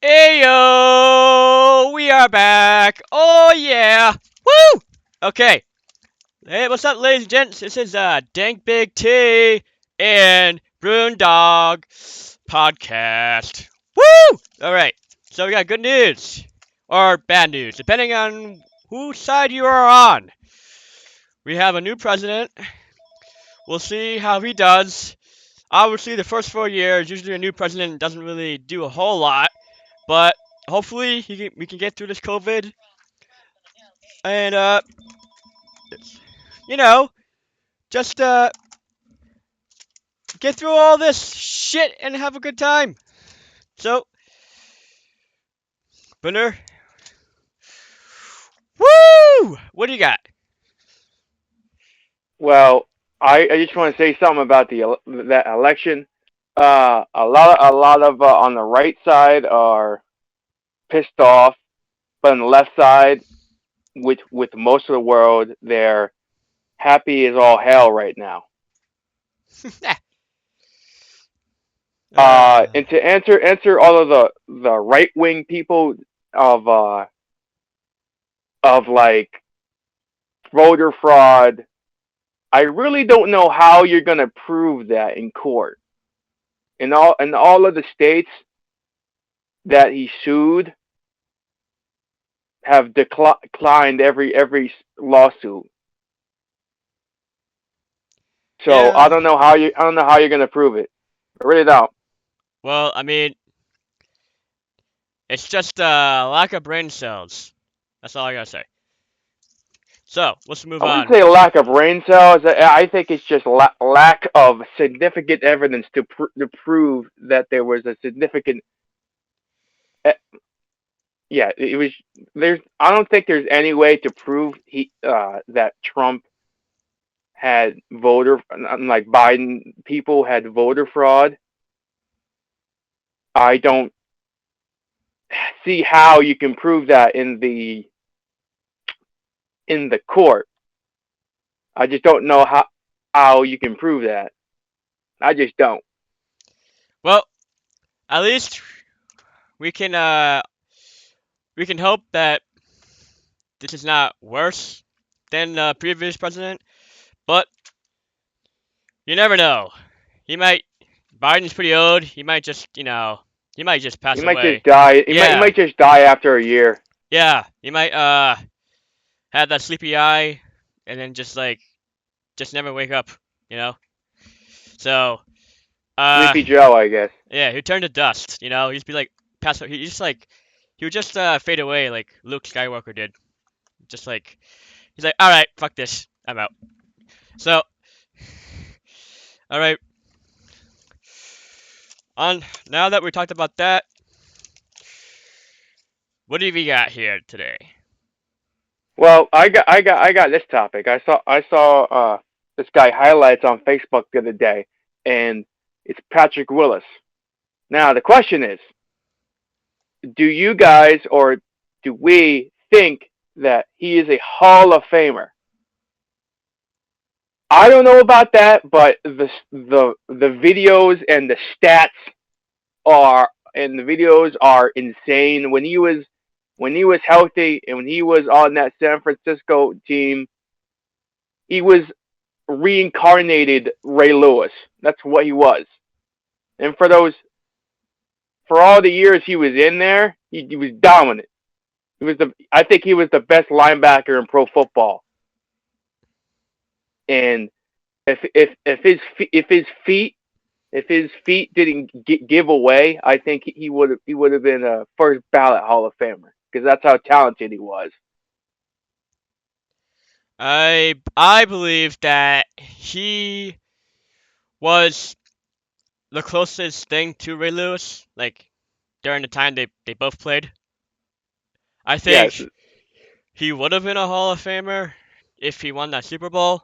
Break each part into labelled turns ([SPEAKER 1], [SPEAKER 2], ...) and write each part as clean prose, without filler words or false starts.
[SPEAKER 1] Heyo! We are back! Oh yeah! Woo! Okay. Hey, what's up, ladies and gents? This is DANKBIGT and BRUNDOG podcast. Woo! Alright, so we got good news. Or bad news, depending on whose side you are on. We have a new president. We'll see how he does. Obviously, the first 4 years, usually a new president doesn't really do a whole lot. But hopefully we can get through this COVID and you know, just get through all this shit and have a good time. So, Bunner, woo! What do you got?
[SPEAKER 2] Well, I just want to say something about that election. A lot of on the right side are pissed off, but on the left side, with most of the world, they're happy as all hell right now.
[SPEAKER 1] uh,
[SPEAKER 2] And to answer all of the right wing people of uh of like voter fraud, I really don't know how you're gonna prove that in court. In all of the states that he sued have declined every lawsuit. So
[SPEAKER 1] yeah.
[SPEAKER 2] I don't know how you're gonna prove it. I really don't.
[SPEAKER 1] Well, I mean, it's just lack of brain cells. That's all I gotta say. So let's move
[SPEAKER 2] I wouldn't
[SPEAKER 1] on.
[SPEAKER 2] say lack of brain cells. I think it's just lack of significant evidence to prove that there was a significant. eh, Yeah, it was. There's. I don't think there's any way to prove that Trump had voter, unlike Biden, people had voter fraud. I don't see how you can prove that in the court. I just don't know how you can prove that. I just don't.
[SPEAKER 1] Well, at least we can uh we can hope that this is not worse than the previous president, but you never know. He might. Biden's pretty old. He might just, he might just
[SPEAKER 2] He
[SPEAKER 1] pass
[SPEAKER 2] might just
[SPEAKER 1] away.
[SPEAKER 2] die. He
[SPEAKER 1] Yeah,
[SPEAKER 2] might just die after a year.
[SPEAKER 1] yeah. He might have that sleepy eye, and then just never wake up. You know. So uh,
[SPEAKER 2] Sleepy Joe, I guess.
[SPEAKER 1] yeah, he'd turn to dust. He'd just be like pass. He just like he would just fade away like Luke Skywalker did. Just like he's like, all right, fuck this, I'm out. So, all right. On now that we talked about that, what have we got here today?
[SPEAKER 2] Well, I got this topic. I saw this guy highlights on Facebook the other day, and it's Patrick Willis. Now the question is, do you guys or do we think that he is a Hall of Famer? I don't know about that, but the videos and the stats are insane. When he was healthy and when he was on that San Francisco team, he was reincarnated Ray Lewis. That's what he was. And for all the years he was in there, he was dominant. I think he was the best linebacker in pro football. And if his feet didn't give away, I think he would have been a first ballot Hall of Famer because that's how talented he was.
[SPEAKER 1] I believe that he was the closest thing to Ray Lewis, like during the time they both played. I
[SPEAKER 2] Yeah.
[SPEAKER 1] think he would have been a Hall of Famer if he won that Super Bowl,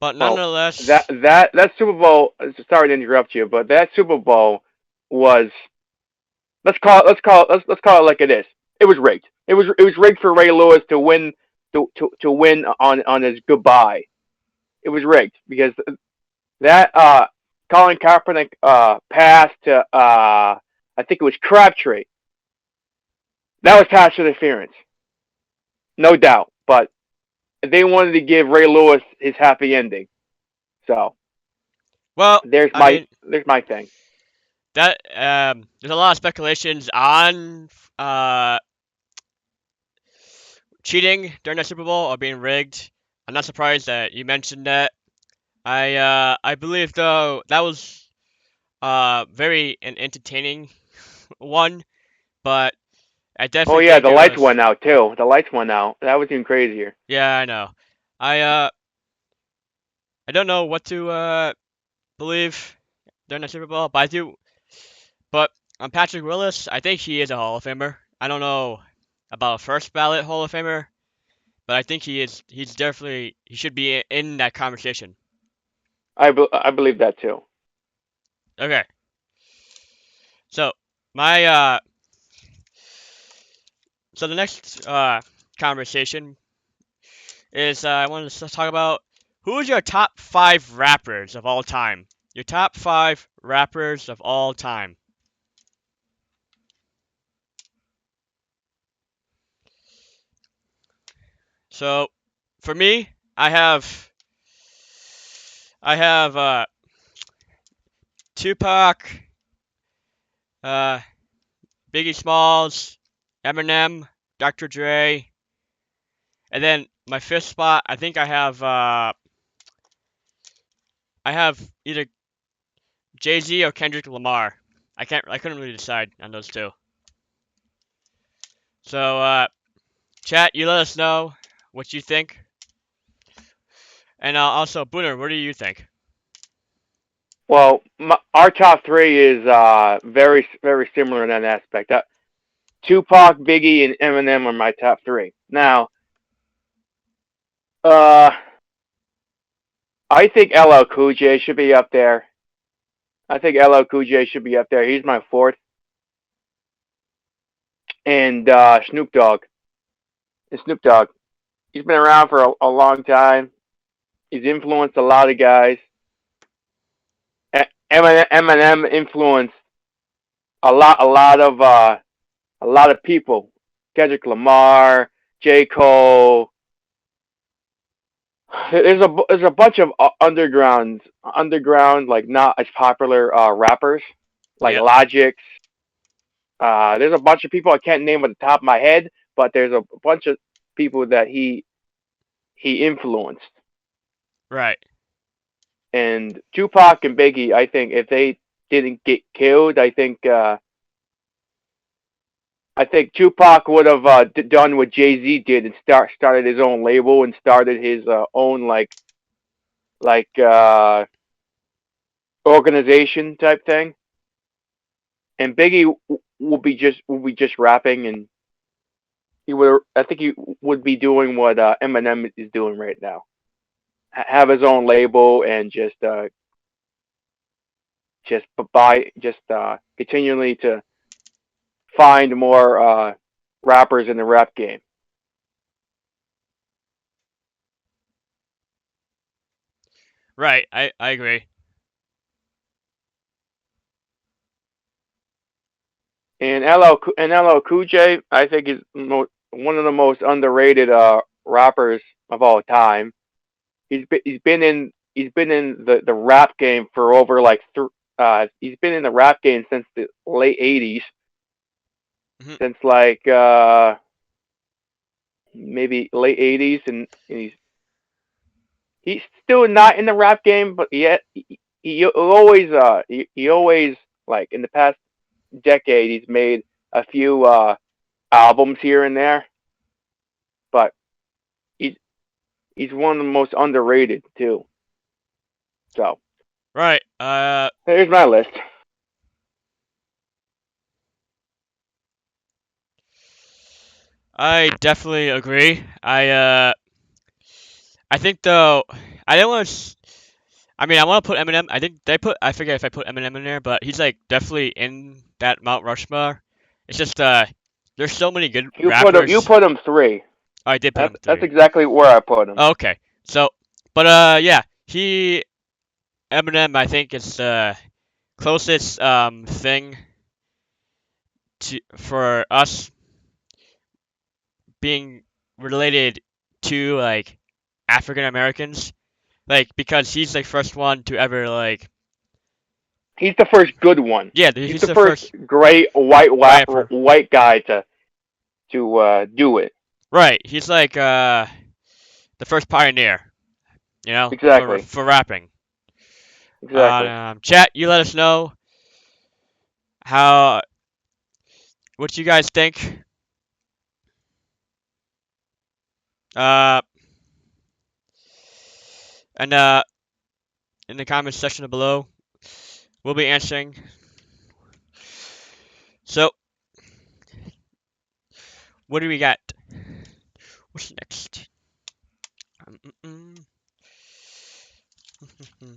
[SPEAKER 1] but
[SPEAKER 2] Well, that
[SPEAKER 1] nonetheless,
[SPEAKER 2] that that Super Bowl. Sorry to interrupt you, but that Super Bowl was let's call it like it is. It was rigged. It was rigged for Ray Lewis to win on his goodbye. It was rigged because that Colin Kaepernick pass to I think it was Crabtree. That was pass interference, no doubt. But they wanted to give Ray Lewis his happy ending. So
[SPEAKER 1] Well,
[SPEAKER 2] there's
[SPEAKER 1] I
[SPEAKER 2] my
[SPEAKER 1] mean
[SPEAKER 2] there's my thing.
[SPEAKER 1] that there's a lot of speculations on uh cheating during the Super Bowl or being rigged. I'm not surprised that you mentioned that. I believe though that was very an entertaining one, but I
[SPEAKER 2] Oh
[SPEAKER 1] definitely
[SPEAKER 2] yeah,
[SPEAKER 1] think
[SPEAKER 2] the
[SPEAKER 1] it
[SPEAKER 2] lights
[SPEAKER 1] was.
[SPEAKER 2] went out too. The lights went out. That was even crazier.
[SPEAKER 1] Yeah, I know. I don't know what to believe during the Super Bowl, but I do. But on Patrick Willis, I think he is a Hall of Famer. I don't know about a first ballot Hall of Famer, but I think he is. He's definitely he should be in that conversation.
[SPEAKER 2] I believe that too.
[SPEAKER 1] Okay, so my so the next conversation is I wanted to talk about who's your top five rappers of all time. Your top five rappers of all time. So for me, I have Tupac, uh, Biggie Smalls, Eminem, Dr. Dre, and then my fifth spot. I have either Jay Z or Kendrick Lamar. I couldn't really decide on those two. So chat, you let us know what you think, and also Booner, what do you think?
[SPEAKER 2] Well, our top three is very similar in that aspect. Tupac, Biggie, and Eminem are my top three. Now, uh, I think LL Cool J should be up there. I think LL Cool J should be up there. He's my fourth. And Snoop Dogg. And Snoop Dogg. He's been around for a long time. He's influenced a lot of guys. Eminem influenced a lot of people. Kendrick Lamar, J. Cole. There's a bunch of underground like not as popular rappers like
[SPEAKER 1] Yep.
[SPEAKER 2] Logic. There's a bunch of people I can't name at the top of my head, but there's a bunch of people that he influenced.
[SPEAKER 1] Right.
[SPEAKER 2] And Tupac and Biggie, I think if they didn't get killed, I think Tupac would have done what Jay Z did and started his own label and started his own like organization type thing. And Biggie will be just rapping, and he would I think he would be doing what Eminem is doing right now. Have his own label and just buy just continually to find more rappers in the rap game.
[SPEAKER 1] Right. I agree.
[SPEAKER 2] And LL Cool J, I think is one of the most underrated rappers of all time. He's been in the rap game for over he's been in the rap game since the late '80s,
[SPEAKER 1] Mhm.
[SPEAKER 2] since maybe late '80s, and he's still not in the rap game, but yet he always like in the past decade he's made a few albums here and there, but he's he's one of the most underrated too. So
[SPEAKER 1] Right.
[SPEAKER 2] here's my list.
[SPEAKER 1] I definitely agree. I think though I didn't want to. I mean, I want to put Eminem. I think they put. I forget if I put Eminem in there, but he's like definitely in that Mount Rushmore. It's just there's so many good
[SPEAKER 2] You
[SPEAKER 1] rappers.
[SPEAKER 2] put him three.
[SPEAKER 1] Oh, I did put him
[SPEAKER 2] That's
[SPEAKER 1] three.
[SPEAKER 2] exactly where I put him.
[SPEAKER 1] Oh, okay. So, but yeah, Eminem I think is the closest thing for us being related to like African Americans, like because he's the first one to ever like
[SPEAKER 2] He's the first good one.
[SPEAKER 1] yeah
[SPEAKER 2] He's
[SPEAKER 1] he's
[SPEAKER 2] the
[SPEAKER 1] the
[SPEAKER 2] first
[SPEAKER 1] first
[SPEAKER 2] great
[SPEAKER 1] rapper.
[SPEAKER 2] white guy to do it.
[SPEAKER 1] Right, he's like the first pioneer, for
[SPEAKER 2] Exactly.
[SPEAKER 1] rapping.
[SPEAKER 2] Exactly.
[SPEAKER 1] Chat, you let us know how what you guys think. Uh, and in the comments section below, we'll be answering. So, what do we got? What's next? Mm, mm, mm.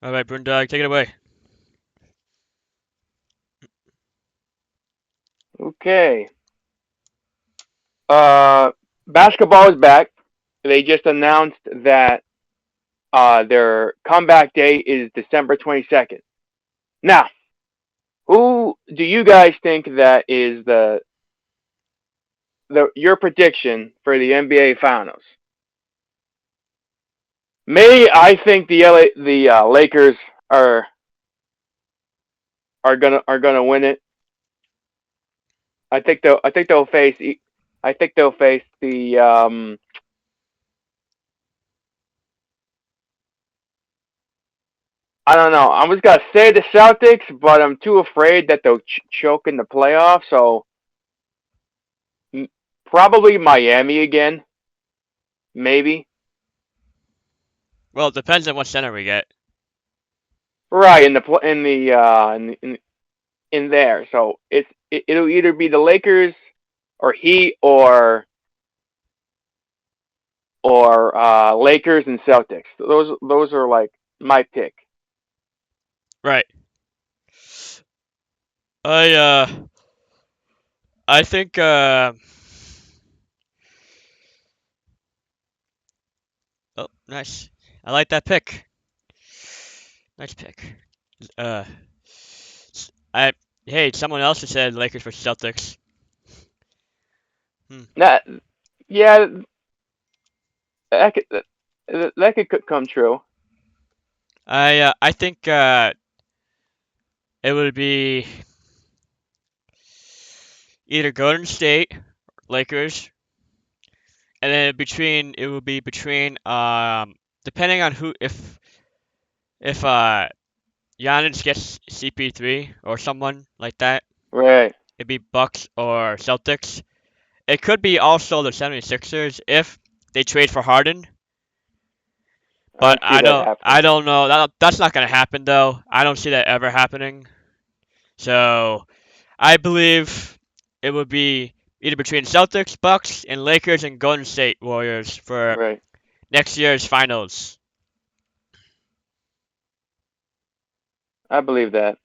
[SPEAKER 1] All right, Brundog, take it away.
[SPEAKER 2] Okay. Basketball is back. They just announced that their comeback day is December 22nd. Now, who do you guys think that is the your prediction for the NBA Finals? Me, I think the Lakers are are gonna win it. I think they'll face the I don't know. I was gonna say the Celtics, but I'm too afraid that they'll choke in the playoffs. So probably Miami again, maybe.
[SPEAKER 1] Well, it depends on what center we get.
[SPEAKER 2] Right in there. So it'll either be the Lakers or Heat or Lakers and Celtics. Those are like my pick.
[SPEAKER 1] Right. I uh, I think oh, nice. I like that pick. Nice pick. Uh, I hey, someone else has said Lakers for Celtics. Hmm.
[SPEAKER 2] That yeah, that could come true.
[SPEAKER 1] I think it would be either Golden State, Lakers, and then it would be between depending on who if Giannis gets CP3 or someone like that,
[SPEAKER 2] Right.
[SPEAKER 1] it'd be Bucks or Celtics. It could be also the 76ers if they trade for Harden,
[SPEAKER 2] I
[SPEAKER 1] but
[SPEAKER 2] don't see that
[SPEAKER 1] I
[SPEAKER 2] happening.
[SPEAKER 1] don't know. That's not gonna happen though. I don't see that ever happening. So I believe it would be either between Celtics, Bucks, and Lakers and Golden State Warriors for
[SPEAKER 2] Right.
[SPEAKER 1] next year's finals.
[SPEAKER 2] I believe that.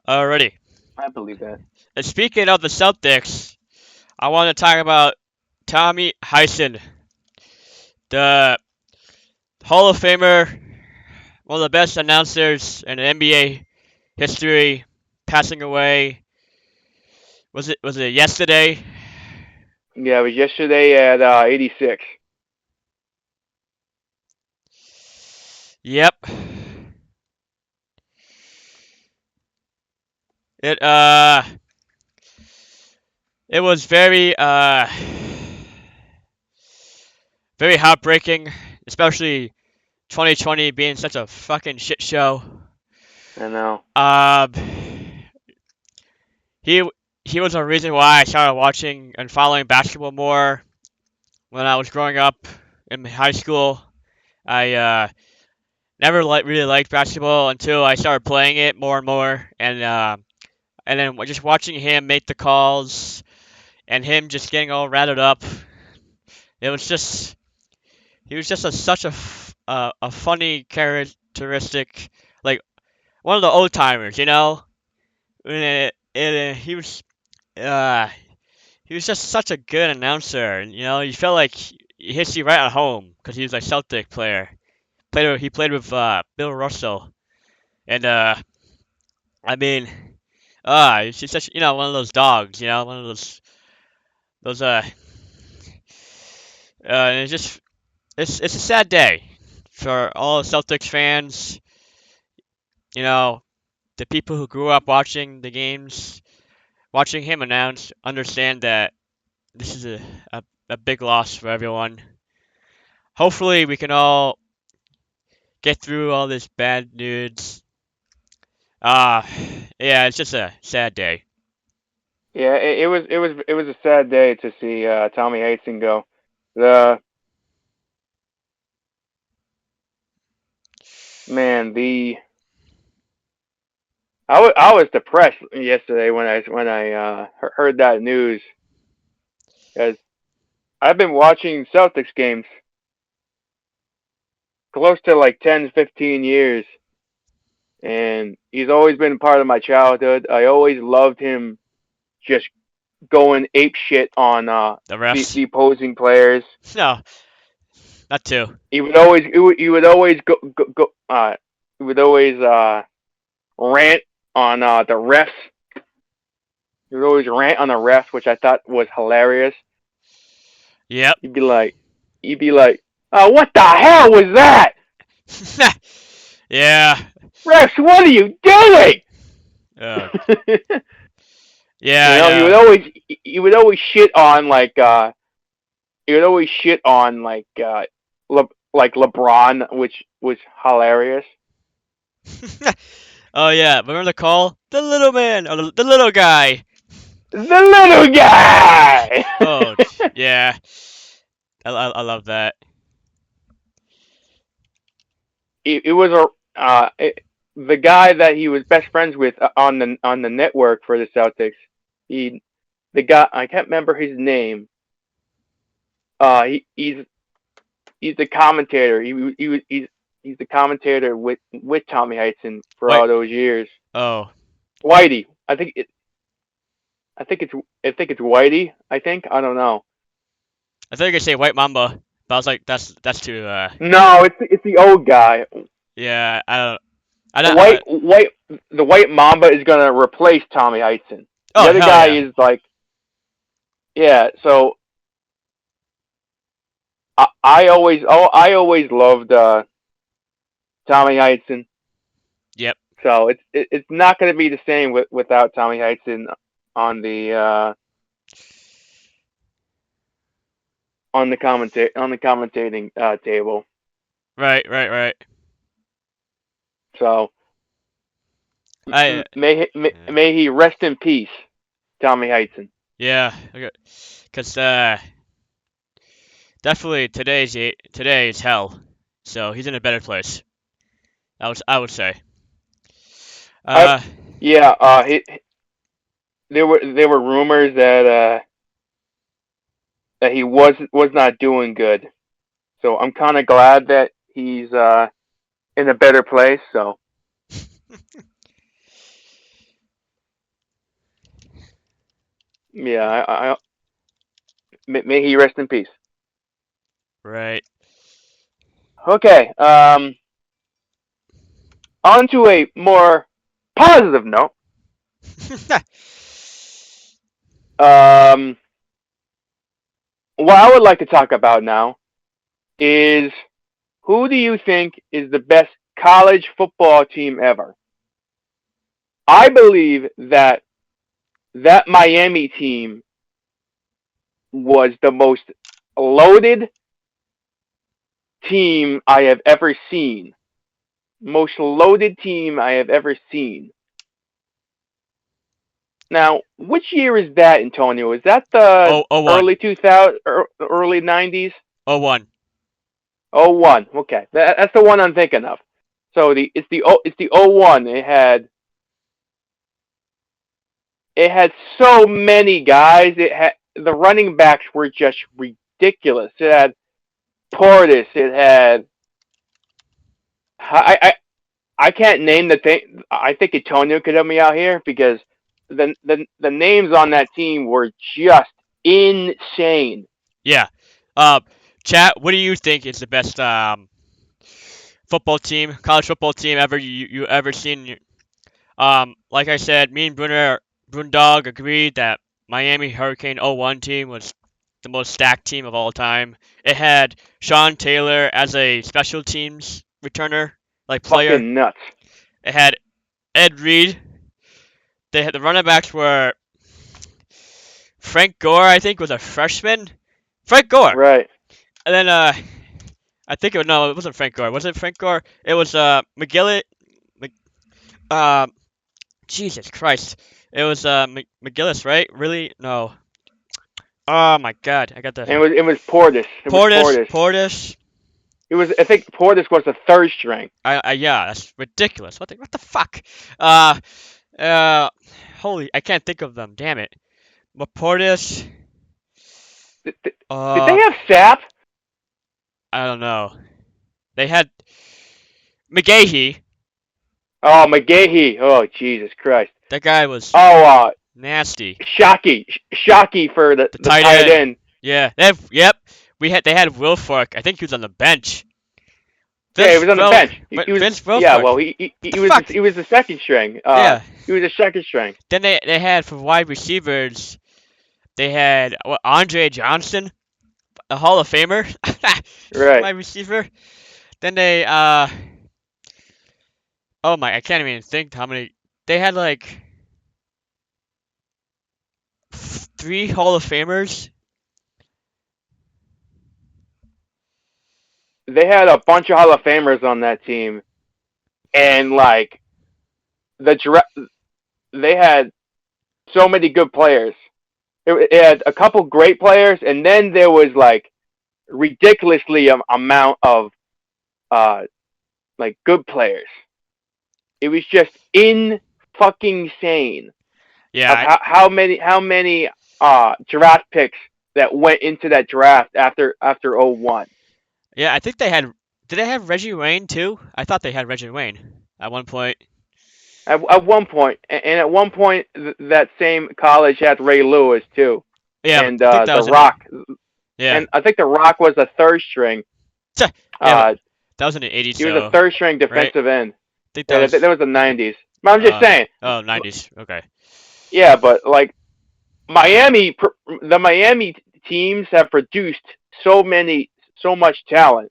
[SPEAKER 1] Alrighty.
[SPEAKER 2] I believe that.
[SPEAKER 1] And speaking of the Celtics, I want to talk about Tommy Heisen, the Hall of Famer, one of the best announcers in NBA history, passing away. Was it yesterday?
[SPEAKER 2] Yeah, it was yesterday at 86.
[SPEAKER 1] Yep. It it was very heartbreaking, especially 2020 being such a fucking shit show.
[SPEAKER 2] I know.
[SPEAKER 1] Um, he he was a reason why I started watching and following basketball more when I was growing up in high school. I never really liked basketball until I started playing it more and more, and then just watching him make the calls and him just getting all rattled up. It was just he was just such a funny characteristic, like one of the old timers, you know. Uh, he was just such a good announcer, and you know, you felt like he hits you right at home because he was a Celtic player. He played with Bill Russell, and I mean, he's just such one of those dogs, one of those and it's a sad day for all Celtics fans. You know, the people who grew up watching the games, watching him announce, understand that this is a big loss for everyone. Hopefully, we can all get through all this bad news. Uh, yeah, it's just a sad day.
[SPEAKER 2] Yeah, it was a sad day to see Tommy Hudson go. The man, the I was depressed yesterday when I heard that news, because I've been watching Celtics games close to like 10, 15 years, and he's always been part of my childhood. I always loved him just going ape shit on
[SPEAKER 1] The
[SPEAKER 2] the
[SPEAKER 1] refs?
[SPEAKER 2] opposing players.
[SPEAKER 1] No, not two.
[SPEAKER 2] He would always he would always rant on the refs. He would always rant on the refs, which I thought was hilarious.
[SPEAKER 1] Yep.
[SPEAKER 2] He'd be like, oh, what the hell was that?
[SPEAKER 1] Yeah.
[SPEAKER 2] Refs, what are you doing?
[SPEAKER 1] Oh,
[SPEAKER 2] you
[SPEAKER 1] yeah, I
[SPEAKER 2] know, he would
[SPEAKER 1] know.
[SPEAKER 2] always he would always shit on he would always shit on like LeBron, which was hilarious.
[SPEAKER 1] Oh yeah, remember the call? The little man, or the little guy.
[SPEAKER 2] The little guy.
[SPEAKER 1] Oh yeah, I love that.
[SPEAKER 2] It was the guy that he was best friends with on the network for the Celtics. He the guy, I can't remember his name. He's the commentator. He's the commentator with Tommy Hudson for
[SPEAKER 1] White.
[SPEAKER 2] all those years.
[SPEAKER 1] Oh,
[SPEAKER 2] Whitey, I think it's Whitey. I don't know.
[SPEAKER 1] I thought you were gonna say White Mamba, but I was like, that's too.
[SPEAKER 2] No, it's the old guy.
[SPEAKER 1] Yeah, I don't. I don't.
[SPEAKER 2] The white Mamba is gonna replace Tommy Hudson. The
[SPEAKER 1] Oh
[SPEAKER 2] other
[SPEAKER 1] hell
[SPEAKER 2] guy
[SPEAKER 1] yeah.
[SPEAKER 2] is like, yeah. So I always loved Tommy Hudson.
[SPEAKER 1] Yep.
[SPEAKER 2] So it's not going to be the same without Tommy Hudson on the on the commentating table.
[SPEAKER 1] Right. Right. Right.
[SPEAKER 2] So
[SPEAKER 1] I.
[SPEAKER 2] may he rest in peace, Tommy Hudson.
[SPEAKER 1] Yeah. Okay. Cause definitely today is hell. So he's in a better place. I would say.
[SPEAKER 2] I
[SPEAKER 1] Uh.
[SPEAKER 2] Yeah. There were rumors that he was not doing good. So I'm kind of glad that he's in a better place. So yeah, may he rest in peace.
[SPEAKER 1] Right.
[SPEAKER 2] Okay. On to a more positive note. Um, what I would like to talk about now is, who do you think is the best college football team ever? I believe that Miami team was the most loaded team I have ever seen. Most loaded team I have ever seen. Now, which year is that, Antonio? Is that the
[SPEAKER 1] oh, 01.
[SPEAKER 2] early 2000, early 90s?
[SPEAKER 1] 01.
[SPEAKER 2] Oh one. Okay, that's the one I'm thinking of. So it's the oh 01. It had so many guys. The running backs were just ridiculous. It had Portis. It had I can't name the thing. I think Antonio could help me out here, because the names on that team were just insane.
[SPEAKER 1] Yeah. Uh, Chat, what do you think is the best football team, college football team ever you ever seen? Like I said, me and Brundog agreed that Miami Hurricane '01 team was the most stacked team of all time. It had Sean Taylor as a special teams returner, like player.
[SPEAKER 2] Fucking nuts.
[SPEAKER 1] It had Ed Reed. They had the running backs were Frank Gore, I think, was a freshman. Frank Gore.
[SPEAKER 2] Right.
[SPEAKER 1] And then I think no, it wasn't Frank Gore. Was it Frank Gore? It was McGillis. Uh, Jesus Christ. It was McGillis, right? Really? No. Oh my God, I got the
[SPEAKER 2] It was Portis. It was Portis.
[SPEAKER 1] Portis.
[SPEAKER 2] I think Portis was the third string.
[SPEAKER 1] Yeah, that's ridiculous. What the fuck? Uh, uh, holy, I can't think of them. Damn it. But Portis.
[SPEAKER 2] Did they have Sap?
[SPEAKER 1] I don't know. They had McGahee.
[SPEAKER 2] Oh, McGahee. Oh, Jesus Christ.
[SPEAKER 1] That guy was
[SPEAKER 2] Oh,
[SPEAKER 1] nasty.
[SPEAKER 2] Shockey for the
[SPEAKER 1] tight
[SPEAKER 2] tight end.
[SPEAKER 1] Yeah. They had Wilfork. I think he was on the bench.
[SPEAKER 2] Yeah, he was on the bench.
[SPEAKER 1] Vince Wilfork.
[SPEAKER 2] Yeah, well, he was the second string.
[SPEAKER 1] Yeah.
[SPEAKER 2] He was the second string.
[SPEAKER 1] Then they had for wide receivers. They had Andre Johnson, a Hall of Famer,
[SPEAKER 2] Right.
[SPEAKER 1] wide receiver. Then they oh my, I can't even think how many. They had like 3 Hall of Famers.
[SPEAKER 2] They had a bunch of Hall of Famers on that team, and like they had so many good players. It had a couple great players, and then there was like ridiculously amount of like good players. It was just in fucking sane.
[SPEAKER 1] Yeah.
[SPEAKER 2] How many draft picks that went into that draft after 01.
[SPEAKER 1] Yeah, I think they had. Did they have Reggie Wayne too? I thought they had Reggie Wayne at one point.
[SPEAKER 2] At one point, and at one point, that same college had Ray Lewis too.
[SPEAKER 1] Yeah,
[SPEAKER 2] and
[SPEAKER 1] I think that
[SPEAKER 2] The
[SPEAKER 1] was
[SPEAKER 2] Rock.
[SPEAKER 1] Yeah.
[SPEAKER 2] And I think The Rock was a third string.
[SPEAKER 1] Yeah, that was in the 80s.
[SPEAKER 2] He was a third string defensive end.
[SPEAKER 1] I think
[SPEAKER 2] that was the 90s. But I'm just saying.
[SPEAKER 1] Oh, 90s. Okay.
[SPEAKER 2] Yeah, but like the Miami teams have produced so much talent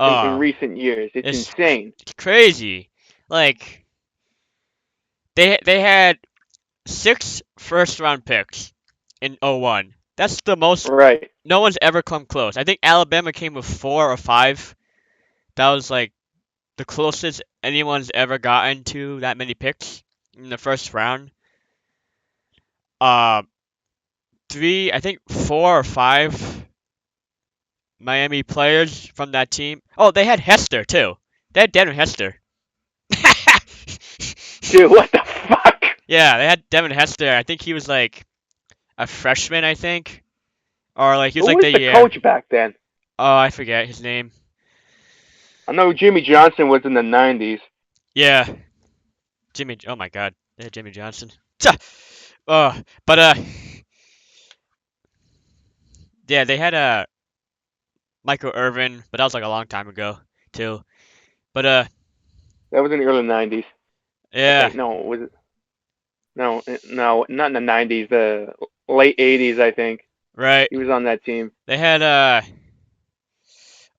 [SPEAKER 2] in recent years. It's insane.
[SPEAKER 1] It's crazy. Like they had 6 first-round picks in 01. That's the most.
[SPEAKER 2] Right.
[SPEAKER 1] No one's ever come close. I think Alabama came with 4 or 5. That was like the closest anyone's ever gotten to that many picks in the first round. 3, I think 4 or 5 Miami players from that team. Oh, they had Hester too. They had Devin Hester.
[SPEAKER 2] Dude, what the fuck?
[SPEAKER 1] Yeah, they had Devin Hester. I think he was like a freshman, I think. Or like he was
[SPEAKER 2] Who
[SPEAKER 1] like
[SPEAKER 2] was
[SPEAKER 1] the
[SPEAKER 2] the coach back then?
[SPEAKER 1] Oh, I forget his name.
[SPEAKER 2] I know Jimmy Johnson was in the 90s.
[SPEAKER 1] Yeah. Oh my God. They had Jimmy Johnson. But yeah, they had Michael Irvin, but that was like a long time ago too. But
[SPEAKER 2] that was in the early 90s.
[SPEAKER 1] Yeah.
[SPEAKER 2] No, was it? No, not in the 90s. The late 80s, I think.
[SPEAKER 1] Right.
[SPEAKER 2] He was on that team.
[SPEAKER 1] They had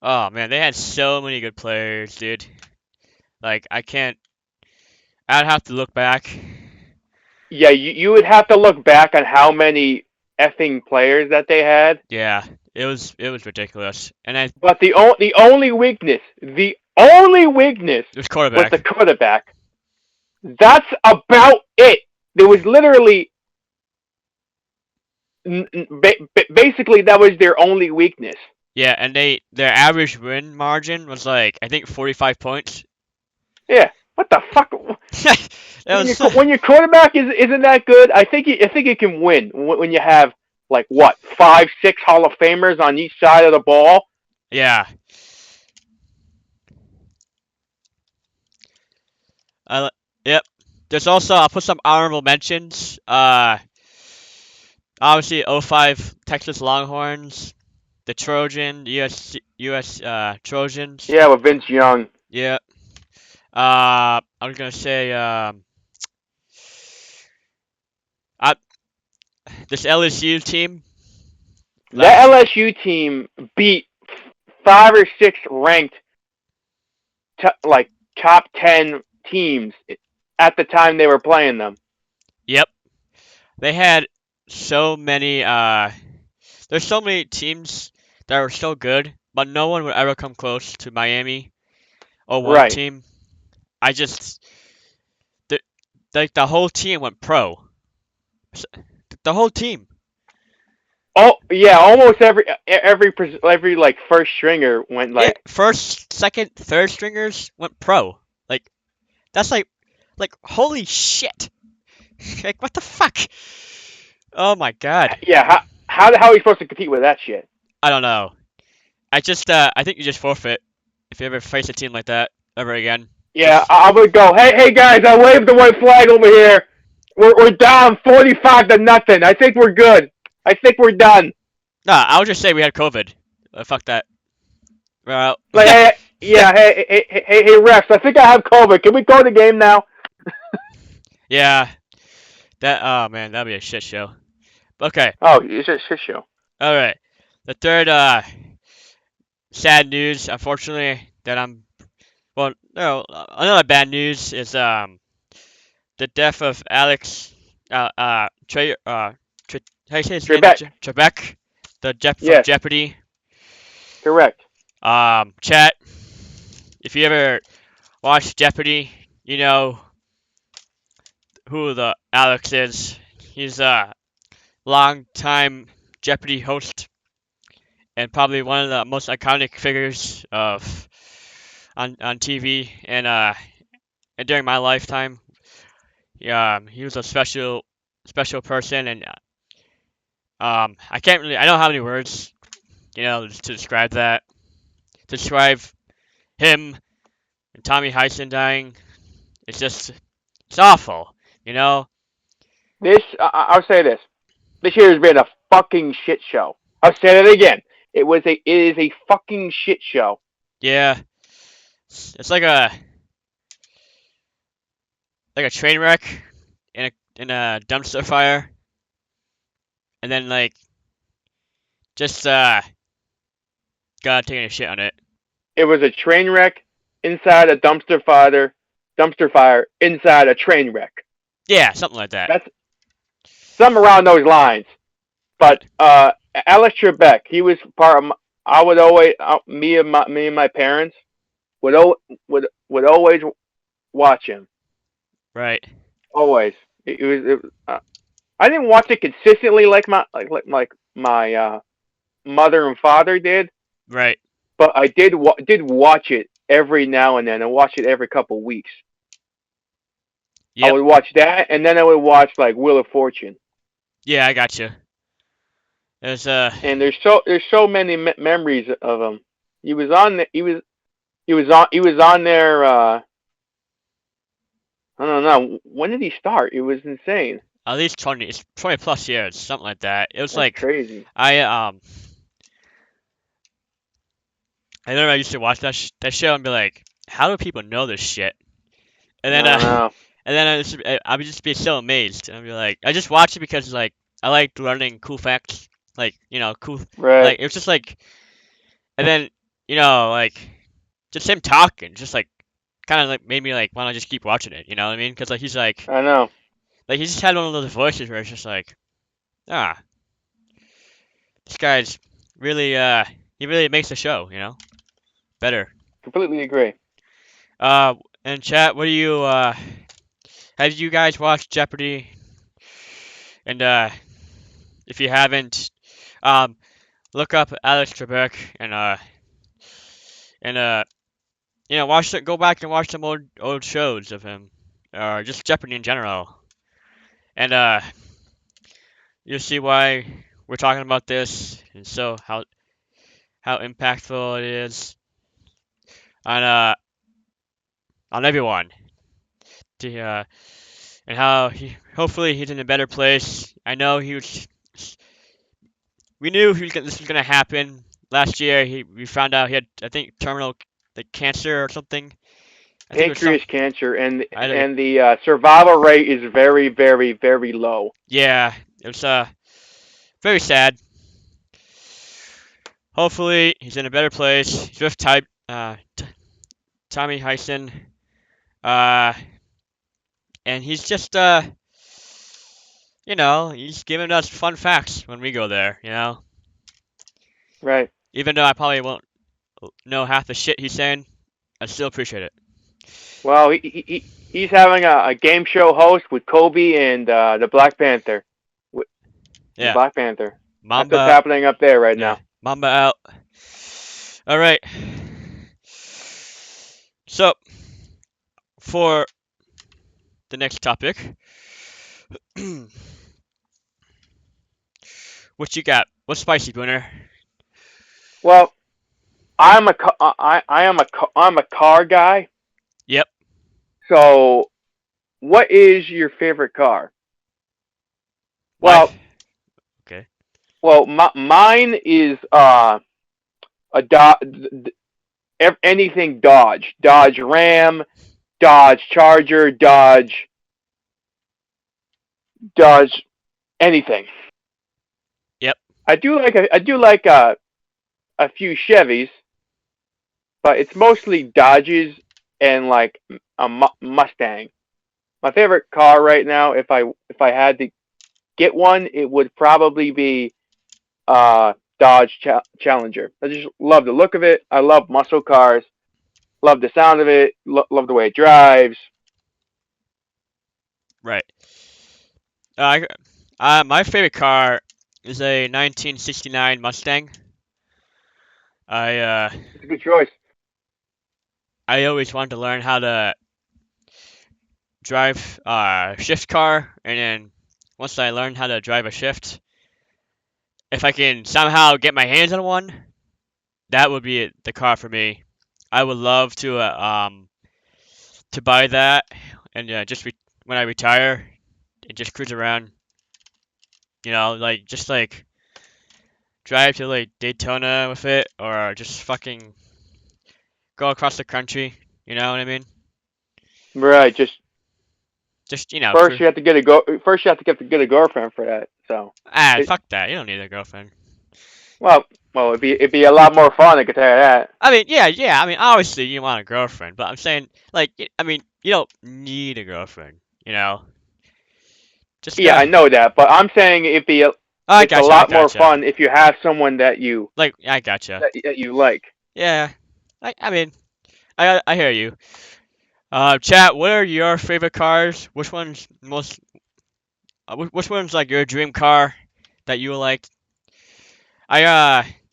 [SPEAKER 1] oh man, they had so many good players, dude. Like I'd have to look back.
[SPEAKER 2] Yeah, you would have to look back on how many effing players that they had.
[SPEAKER 1] Yeah, it was ridiculous.
[SPEAKER 2] But the only weakness
[SPEAKER 1] was quarterback.
[SPEAKER 2] was the quarterback. That's about it. There was literally basically that was their only weakness.
[SPEAKER 1] Yeah, and their average win margin was like I think 45 points.
[SPEAKER 2] Yeah. What the fuck? When your quarterback isn't that good, I think you can win when you have like what 5, 6 Hall of Famers on each side of the ball.
[SPEAKER 1] Yeah. Yep. There's also I'll put some honorable mentions. Obviously 05 Texas Longhorns. the Trojan, US Trojans.
[SPEAKER 2] Yeah, with Vince Young.
[SPEAKER 1] Yeah. I was gonna say uh, this LSU team.
[SPEAKER 2] That
[SPEAKER 1] Last.
[SPEAKER 2] LSU team beat 5 or 6 ranked like top 10 teams at the time they were playing them.
[SPEAKER 1] Yep. They had so many. There's so many teams that were so good, but no one would ever come close to Miami or one
[SPEAKER 2] Right.
[SPEAKER 1] team. I just the like the whole team went pro. The whole team.
[SPEAKER 2] Oh yeah, almost every like first stringer went
[SPEAKER 1] Yeah,
[SPEAKER 2] like
[SPEAKER 1] first, second, third stringers went pro. Like that's like holy shit. Like what the fuck? Oh my god.
[SPEAKER 2] yeah. How are you supposed to compete with that shit?
[SPEAKER 1] I don't know. I think you just forfeit if you ever face a team like that ever again.
[SPEAKER 2] Yeah,
[SPEAKER 1] Just
[SPEAKER 2] I would go. Hey guys, I waved the white flag over here. We're down 45-0. I think we're good. I think we're done.
[SPEAKER 1] nah. I would just say we had COVID. Fuck that. Well,
[SPEAKER 2] Like, hey, yeah, hey, refs. I think I have COVID. Can we go to the game now?
[SPEAKER 1] yeah. That oh man, that'd be a shit show. Okay.
[SPEAKER 2] Oh, it's a shit show.
[SPEAKER 1] All right. The third sad news, unfortunately, that I'm well, no, another bad news is the death of Alex how you say his name?
[SPEAKER 2] Trebek.
[SPEAKER 1] Trebek, the Jeff from
[SPEAKER 2] Yes,
[SPEAKER 1] Jeopardy.
[SPEAKER 2] correct.
[SPEAKER 1] Chat. If you ever watch Jeopardy, you know who the Alex is. He's a long-time Jeopardy host and probably one of the most iconic figures of on TV and during my lifetime. He was a special person, and I don't have any words, to describe that. To describe him and Tommy Heisen dying, it's awful, you know.
[SPEAKER 2] I'll say this. This year has been a fucking shit show. I'll say it again. It is a fucking shit show.
[SPEAKER 1] Yeah, it's like a train wreck in a dumpster fire, and then like just God taking a shit on it.
[SPEAKER 2] It was a train wreck inside a dumpster fire inside a train wreck.
[SPEAKER 1] Yeah, something like that.
[SPEAKER 2] That's something around those lines. But Alex Trebek, he was part of. I would always me and my parents would always watch him.
[SPEAKER 1] Right.
[SPEAKER 2] Always. I didn't watch it consistently like my mother and father did,
[SPEAKER 1] Right.
[SPEAKER 2] but I did watch it every now and then. I watched it every couple weeks. I
[SPEAKER 1] Yep.
[SPEAKER 2] would watch that, and then I would watch like Wheel of Fortune.
[SPEAKER 1] Yeah, I got you. There's
[SPEAKER 2] And there's so many memories of him. He was on he was on there. I don't know, when did he start? It was insane.
[SPEAKER 1] at least 20 plus years, something like that. It was
[SPEAKER 2] That's
[SPEAKER 1] like
[SPEAKER 2] crazy.
[SPEAKER 1] I remember I used to watch that show and be like, how do people know this shit? And
[SPEAKER 2] I
[SPEAKER 1] then
[SPEAKER 2] don't know.
[SPEAKER 1] and then I would just be so amazed, and I'd be like, I just watch it because like I like learning cool facts, like cool,
[SPEAKER 2] Right.
[SPEAKER 1] like it was just like, and then like just him talking, just like kind of like made me like want to just keep watching it. You know what I mean? Because like he's
[SPEAKER 2] I know.
[SPEAKER 1] like he just had one of those voices where it's just like, this guy's really he really makes the show, better.
[SPEAKER 2] Completely agree.
[SPEAKER 1] And chat, what do you have you guys watched Jeopardy? And if you haven't, um, look up Alex Trebek and go back and watch some old shows of him, or just Jeopardy in general, and you'll see why we're talking about this, and so how impactful it is on everyone. And how hopefully he's in a better place. I know we knew this was gonna happen last year we found out he had, I think, terminal cancer or something. I think it was some.
[SPEAKER 2] Pancreas cancer, and
[SPEAKER 1] I don't,
[SPEAKER 2] and the survival rate is very, very, very low.
[SPEAKER 1] yeah, it was very sad. Hopefully he's in a better place. He's with Tommy Heisen, uh, and he's just he's giving us fun facts when we go there.
[SPEAKER 2] Right.
[SPEAKER 1] Even though I probably won't know half the shit he's saying, I still appreciate it.
[SPEAKER 2] Well, he's having a game show host with Kobe and the Black Panther. The
[SPEAKER 1] Yeah,
[SPEAKER 2] Black Panther. That's what's
[SPEAKER 1] Mamba.
[SPEAKER 2] happening up there right
[SPEAKER 1] Yeah,
[SPEAKER 2] now.
[SPEAKER 1] Mamba out. All right. So for the next topic, what you got? What's spicy, Booner?
[SPEAKER 2] Well, I'm a car guy.
[SPEAKER 1] Yep.
[SPEAKER 2] So, what is your favorite car?
[SPEAKER 1] My.
[SPEAKER 2] Well,
[SPEAKER 1] Okay.
[SPEAKER 2] mine is a anything Dodge Ram, Dodge Charger, Dodge anything.
[SPEAKER 1] Yep.
[SPEAKER 2] I do like a few Chevys, but it's mostly Dodges and like a Mustang. My favorite car right now, if I had to get one, it would probably be Dodge Challenger. I just love the look of it. I love muscle cars. Love the sound of it. Love the way it drives.
[SPEAKER 1] Right. My favorite car is a 1969 Mustang. I uh,
[SPEAKER 2] It's a good choice.
[SPEAKER 1] I always wanted to learn how to drive a shift car, and then once I learned how to drive a shift, if I can somehow get my hands on one, that would be the car for me. I would love to buy that and when I retire and just cruise around, like just like drive to like Daytona with it or just fucking go across the country. You know what I mean?
[SPEAKER 2] Right. Just
[SPEAKER 1] Just
[SPEAKER 2] first you have to get a girlfriend for that. So it,
[SPEAKER 1] fuck that. You don't need a girlfriend.
[SPEAKER 2] well, it'd be a lot more fun. I could tell you that.
[SPEAKER 1] I mean, yeah. I mean, obviously you want a girlfriend, but I'm saying like, I mean, you don't need a girlfriend. You know, just
[SPEAKER 2] Yeah, I know that, but I'm saying
[SPEAKER 1] I
[SPEAKER 2] it's a
[SPEAKER 1] gotcha. I
[SPEAKER 2] lot more
[SPEAKER 1] gotcha.
[SPEAKER 2] fun if you have someone
[SPEAKER 1] Like, I gotcha.
[SPEAKER 2] that you like.
[SPEAKER 1] Yeah. I mean, I hear you. Chat. What are your favorite cars? Which one's like your dream car that you like? I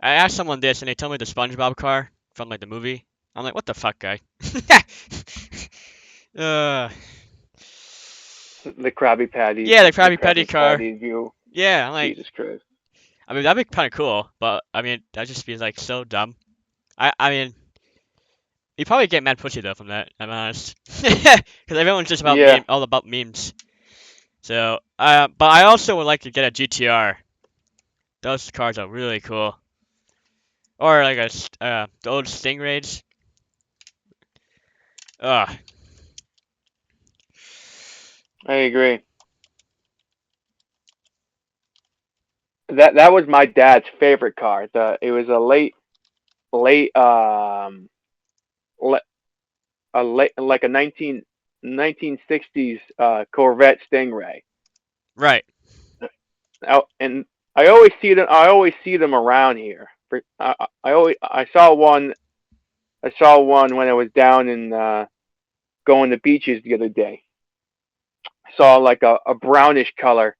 [SPEAKER 1] asked someone this and they told me the SpongeBob car from like the movie. I'm like, what the fuck, guy? uh,
[SPEAKER 2] The Krabby Patties,
[SPEAKER 1] yeah, the
[SPEAKER 2] the
[SPEAKER 1] Krabby Patty
[SPEAKER 2] Krabby
[SPEAKER 1] car.
[SPEAKER 2] Patties. You,
[SPEAKER 1] Yeah, I'm like,
[SPEAKER 2] Jesus Christ.
[SPEAKER 1] I mean, that'd be kind of cool, but I mean, that'd just be like so dumb. I mean, you probably get mad pussy though from that. I'm honest, because everyone's just
[SPEAKER 2] Yeah.
[SPEAKER 1] all about memes. So, but I also would like to get a GTR. Those cars are really cool. Or like the old Stingrays. Ugh.
[SPEAKER 2] I agree. That was my dad's favorite car. It was a late le, a late like a 1960s Corvette Stingray.
[SPEAKER 1] Right.
[SPEAKER 2] And I always see them around here. I saw one when I was down in going to beaches the other day. I saw like a brownish color,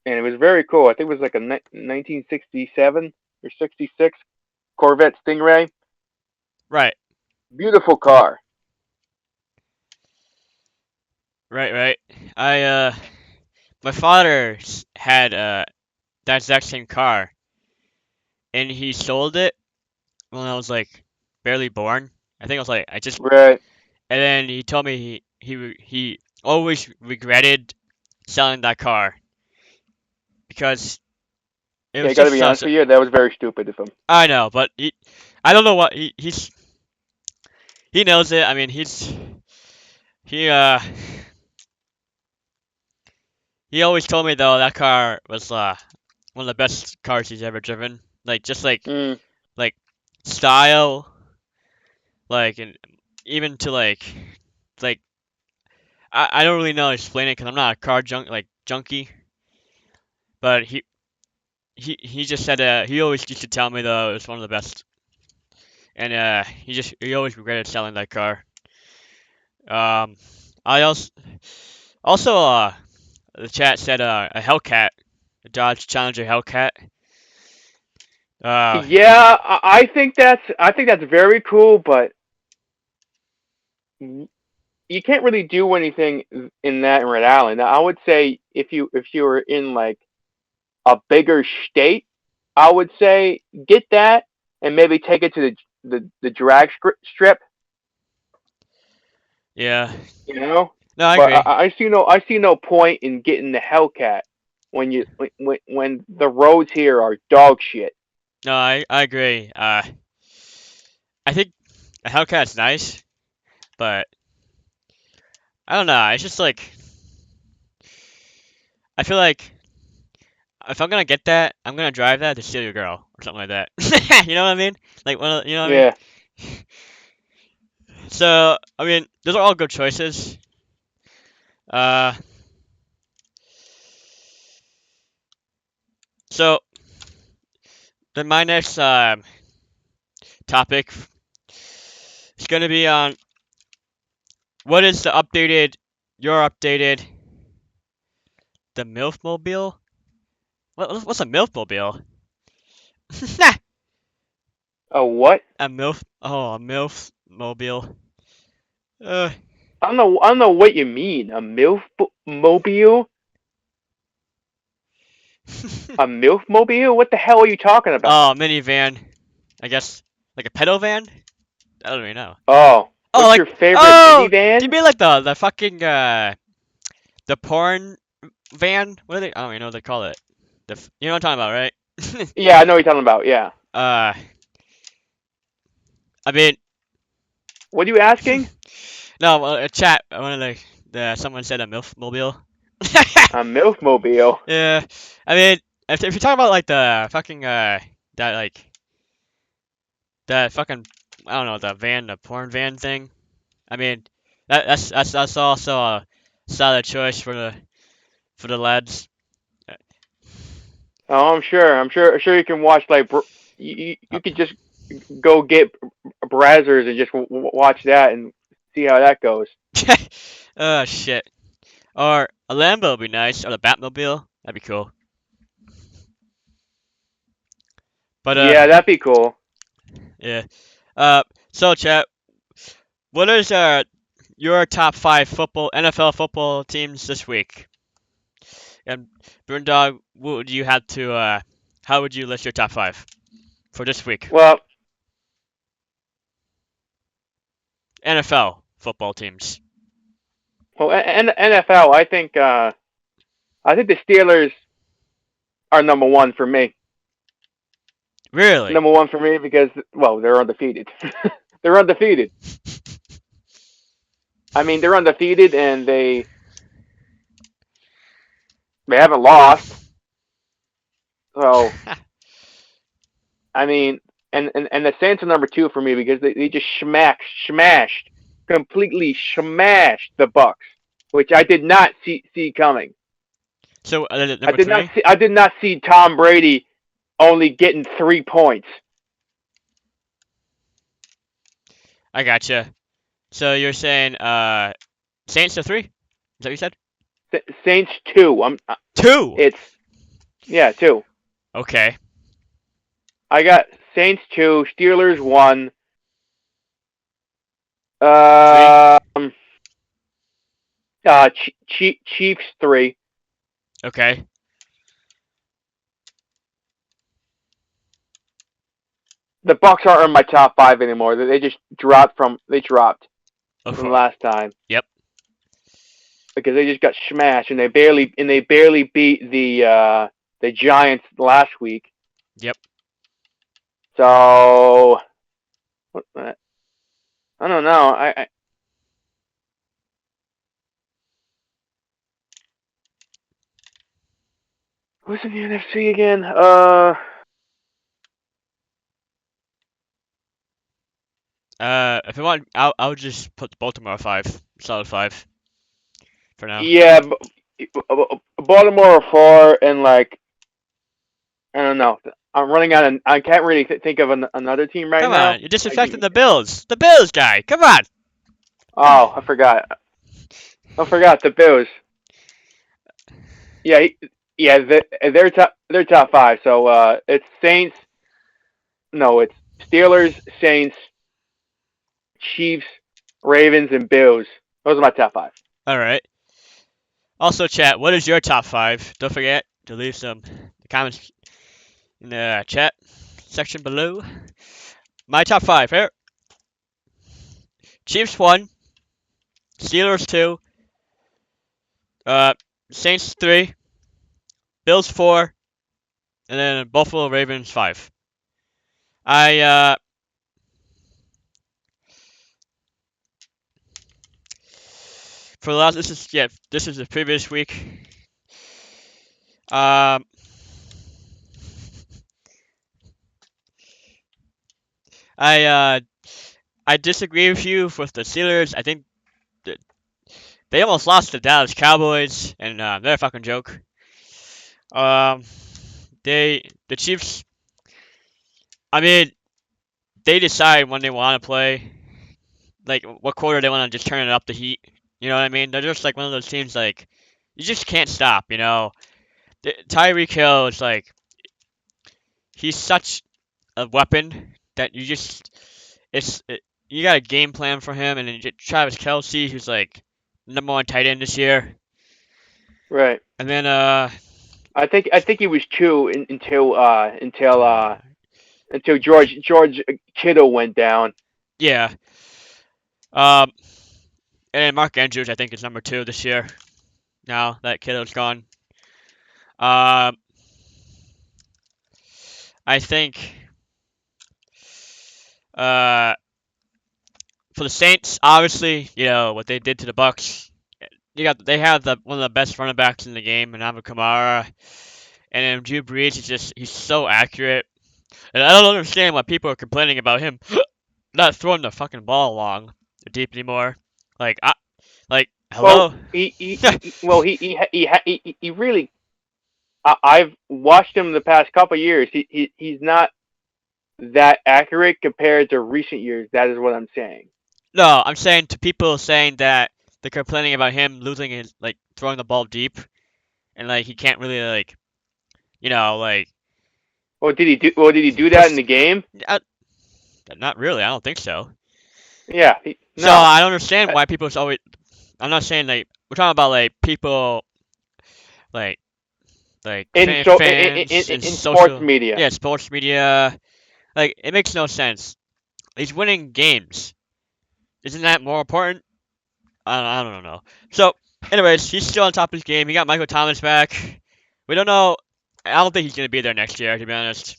[SPEAKER 2] and it was very cool. I think it was like a 1967 or 66 Corvette Stingray.
[SPEAKER 1] Right.
[SPEAKER 2] Beautiful car.
[SPEAKER 1] Right. My father had that exact same car, and he sold it when I was like barely born. I think I was like I just,
[SPEAKER 2] Right.
[SPEAKER 1] and then he told me he always regretted selling that car because It
[SPEAKER 2] Yeah,
[SPEAKER 1] was
[SPEAKER 2] I gotta
[SPEAKER 1] just
[SPEAKER 2] be honest with you, that was very stupid of him.
[SPEAKER 1] I know, but I don't know what he knows it. I mean, he he always told me though that car was one of the best cars he's ever driven. Like just
[SPEAKER 2] Mm.
[SPEAKER 1] like style, and even to like I don't really know how to explain it because I'm not a car junkie. But he just said he always used to tell me though it was one of the best, and he always regretted selling that car. I also the chat said a Hellcat, a Dodge Challenger Hellcat. Uh,
[SPEAKER 2] Yeah, I think that's very cool, but you can't really do anything in that in Rhode Island. I would say if you were in like a bigger state, I would say get that and maybe take it to the drag strip.
[SPEAKER 1] yeah,
[SPEAKER 2] You know,
[SPEAKER 1] no, I
[SPEAKER 2] but
[SPEAKER 1] agree.
[SPEAKER 2] I see no point in getting the Hellcat when the roads here are dog shit.
[SPEAKER 1] No, I agree. I think a Hellcat's nice, but I don't know. It's just I feel like if I'm gonna get that, I'm gonna drive that to steal your girl or something like that. You know what I mean? You know what I mean?
[SPEAKER 2] Yeah.
[SPEAKER 1] So I mean, those are all good choices. Uh, so then my next topic is gonna be on what is the MILF mobile? What's a MILF mobile?
[SPEAKER 2] A what?
[SPEAKER 1] A MILF mobile. Uh,
[SPEAKER 2] I don't know what you mean. A MILF mobile? A MILF mobile? What the hell are you talking about?
[SPEAKER 1] oh, minivan. I guess like a pedo van. I don't really know.
[SPEAKER 2] Oh,
[SPEAKER 1] Oh,
[SPEAKER 2] what's
[SPEAKER 1] like
[SPEAKER 2] your favorite
[SPEAKER 1] oh, do you
[SPEAKER 2] minivan?
[SPEAKER 1] mean like the fucking the porn van? What do they? I don't even know what they call it. You know what I'm talking about, right?
[SPEAKER 2] Yeah, I know what you're talking about. Yeah.
[SPEAKER 1] uh, I mean,
[SPEAKER 2] What are you asking?
[SPEAKER 1] no, a chat. One of someone said a MILF mobile.
[SPEAKER 2] A MILF mobile.
[SPEAKER 1] Yeah, I mean, if you talk about like the fucking that that fucking I don't know the porn van thing. I mean, that's also a solid choice for the lads.
[SPEAKER 2] Oh, I'm sure. I'm sure you can watch like you could just go get Brazzers and just watch that and see how that goes.
[SPEAKER 1] Oh shit. Or a Lambo would be nice, or the Batmobile. That'd be cool. But
[SPEAKER 2] Yeah, that'd be cool.
[SPEAKER 1] yeah. So chat, what is your top five NFL football teams this week? And Brundog, what would you have to how would you list your top five for this week?
[SPEAKER 2] Well,
[SPEAKER 1] NFL football teams.
[SPEAKER 2] NFL. I think the Steelers are number one for me.
[SPEAKER 1] Really?
[SPEAKER 2] Number one for me because they're undefeated. They're undefeated. I mean, they're undefeated and they haven't lost. So I mean, and the Saints are number two for me because they just smashed, completely smashed the Bucks, which I did not see coming.
[SPEAKER 1] So
[SPEAKER 2] I
[SPEAKER 1] number
[SPEAKER 2] did not
[SPEAKER 1] three?
[SPEAKER 2] see I did not see Tom Brady only getting 3 points.
[SPEAKER 1] I gotcha. So you're saying Saints to three? Is that what you said?
[SPEAKER 2] Saints two.
[SPEAKER 1] Two.
[SPEAKER 2] It's yeah, two.
[SPEAKER 1] Okay.
[SPEAKER 2] I got Saints two, Steelers one.
[SPEAKER 1] Three.
[SPEAKER 2] Um, Chiefs three.
[SPEAKER 1] Okay.
[SPEAKER 2] The Bucks aren't in my top five anymore. They just dropped from
[SPEAKER 1] Oh.
[SPEAKER 2] last time
[SPEAKER 1] Yep.
[SPEAKER 2] because they just got smashed and they barely beat the the Giants last week.
[SPEAKER 1] Yep.
[SPEAKER 2] So I don't know. Who's in the NFC again?
[SPEAKER 1] If you want, I'll just put Baltimore 5, solid 5 for now.
[SPEAKER 2] Yeah, Baltimore 4, and like I don't know. I'm running out, and I can't really think of another team right
[SPEAKER 1] Come
[SPEAKER 2] now.
[SPEAKER 1] on, you're disrespecting the Bills. The Bills guy. Come on.
[SPEAKER 2] Oh, I forgot. I forgot the Bills. Yeah, yeah, they're top five. So it's Saints. No, it's Steelers, Saints, Chiefs, Ravens, and Bills. Those are my top five.
[SPEAKER 1] All right. Also, chat. What is your top 5? Don't forget to leave some comments in the chat section below. My top 5 here. Chiefs 1, Steelers 2, uh, Saints 3, Bills 4, and then Buffalo Ravens 5. I for the last this is the previous week. Um, I I disagree with you with the Steelers. I think they almost lost to the Dallas Cowboys, and they're a fucking joke. Um, the Chiefs. I mean, they decide when they want to play, like what quarter they want to just turn it up the heat. You know what I mean? They're just like one of those teams like you just can't stop. You know, Tyreek Hill is like he's such a weapon that you got a game plan for him, and then Travis Kelce, who's like #1 tight end this year,
[SPEAKER 2] Right.
[SPEAKER 1] and then
[SPEAKER 2] I think he was two until George Kittle went down.
[SPEAKER 1] yeah, um, and Mark Andrews I think is #2 this year. Now that Kittle's gone, um, I think uh for the Saints, obviously, you know what they did to the Bucks. They have one of the best running backs in the game, and Alvin Kamara, and then Drew Brees he's so accurate, and I don't understand why people are complaining about him not throwing the fucking ball long or deep anymore. Like
[SPEAKER 2] Well,
[SPEAKER 1] hello.
[SPEAKER 2] he really. I've watched him the past couple of years. He's not that accurate compared to recent years. That is what I'm saying.
[SPEAKER 1] No, I'm saying to people saying that they're complaining about him losing his like throwing the ball deep, and like he can't really like like
[SPEAKER 2] Well, did he do? Well, did he do that in
[SPEAKER 1] pers-
[SPEAKER 2] the game?
[SPEAKER 1] not really. I don't think so.
[SPEAKER 2] Yeah.
[SPEAKER 1] So
[SPEAKER 2] No.
[SPEAKER 1] I don't understand why people's always. I'm not saying like we're talking about like people like
[SPEAKER 2] In
[SPEAKER 1] fans and
[SPEAKER 2] in sports
[SPEAKER 1] social
[SPEAKER 2] media.
[SPEAKER 1] sports media. Like it makes no sense. He's winning games. Isn't that more important? I don't know. So, anyways, he's still on top of his game. He got Michael Thomas back. We don't know. I don't think he's gonna be there next year, to be honest.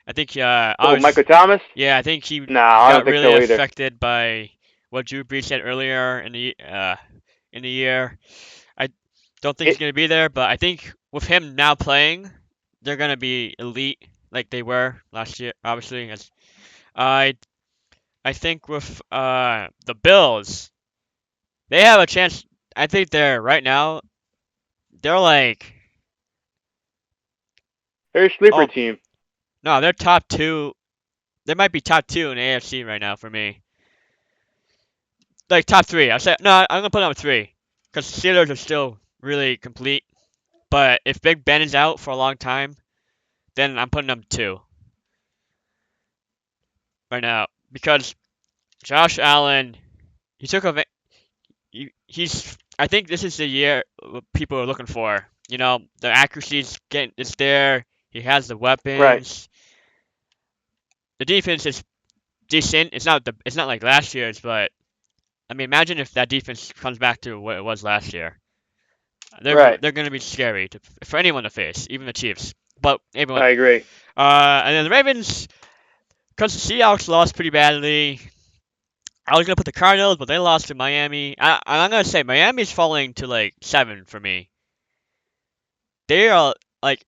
[SPEAKER 1] I think
[SPEAKER 2] Oh, Michael Thomas?
[SPEAKER 1] yeah, I think he
[SPEAKER 2] No, I don't
[SPEAKER 1] got
[SPEAKER 2] think
[SPEAKER 1] really
[SPEAKER 2] so either.
[SPEAKER 1] affected by what Drew Brees said earlier in the year. I don't think he's gonna be there, but I think with him now playing, they're gonna be elite like they were last year. Obviously, I I think with the Bills, they have a chance. I think they're right now. They're like
[SPEAKER 2] They're a sleeper
[SPEAKER 1] oh
[SPEAKER 2] team.
[SPEAKER 1] no, they're top 2. They might be top 2 in the AFC right now for me. Like top 3. I say no. I'm gonna put them at 3 because the Steelers are still really complete. But if Big Ben is out for a long time, then I'm putting them 2 right now because Josh Allen, he took a he's. I think this is the year people are looking for. You know, the accuracy's getting it's there. He has the
[SPEAKER 2] Right.
[SPEAKER 1] weapons. The defense is decent. It's not like last year's, but I mean, imagine if that defense comes back to what it was last year.
[SPEAKER 2] Right.
[SPEAKER 1] They're going to be scary for anyone to face, even the Chiefs. But everyone,
[SPEAKER 2] I agree.
[SPEAKER 1] and then the Ravens, because the Seahawks lost pretty badly. I was gonna put the Cardinals, but they lost to Miami. I'm gonna say Miami's falling to like 7 for me. They are like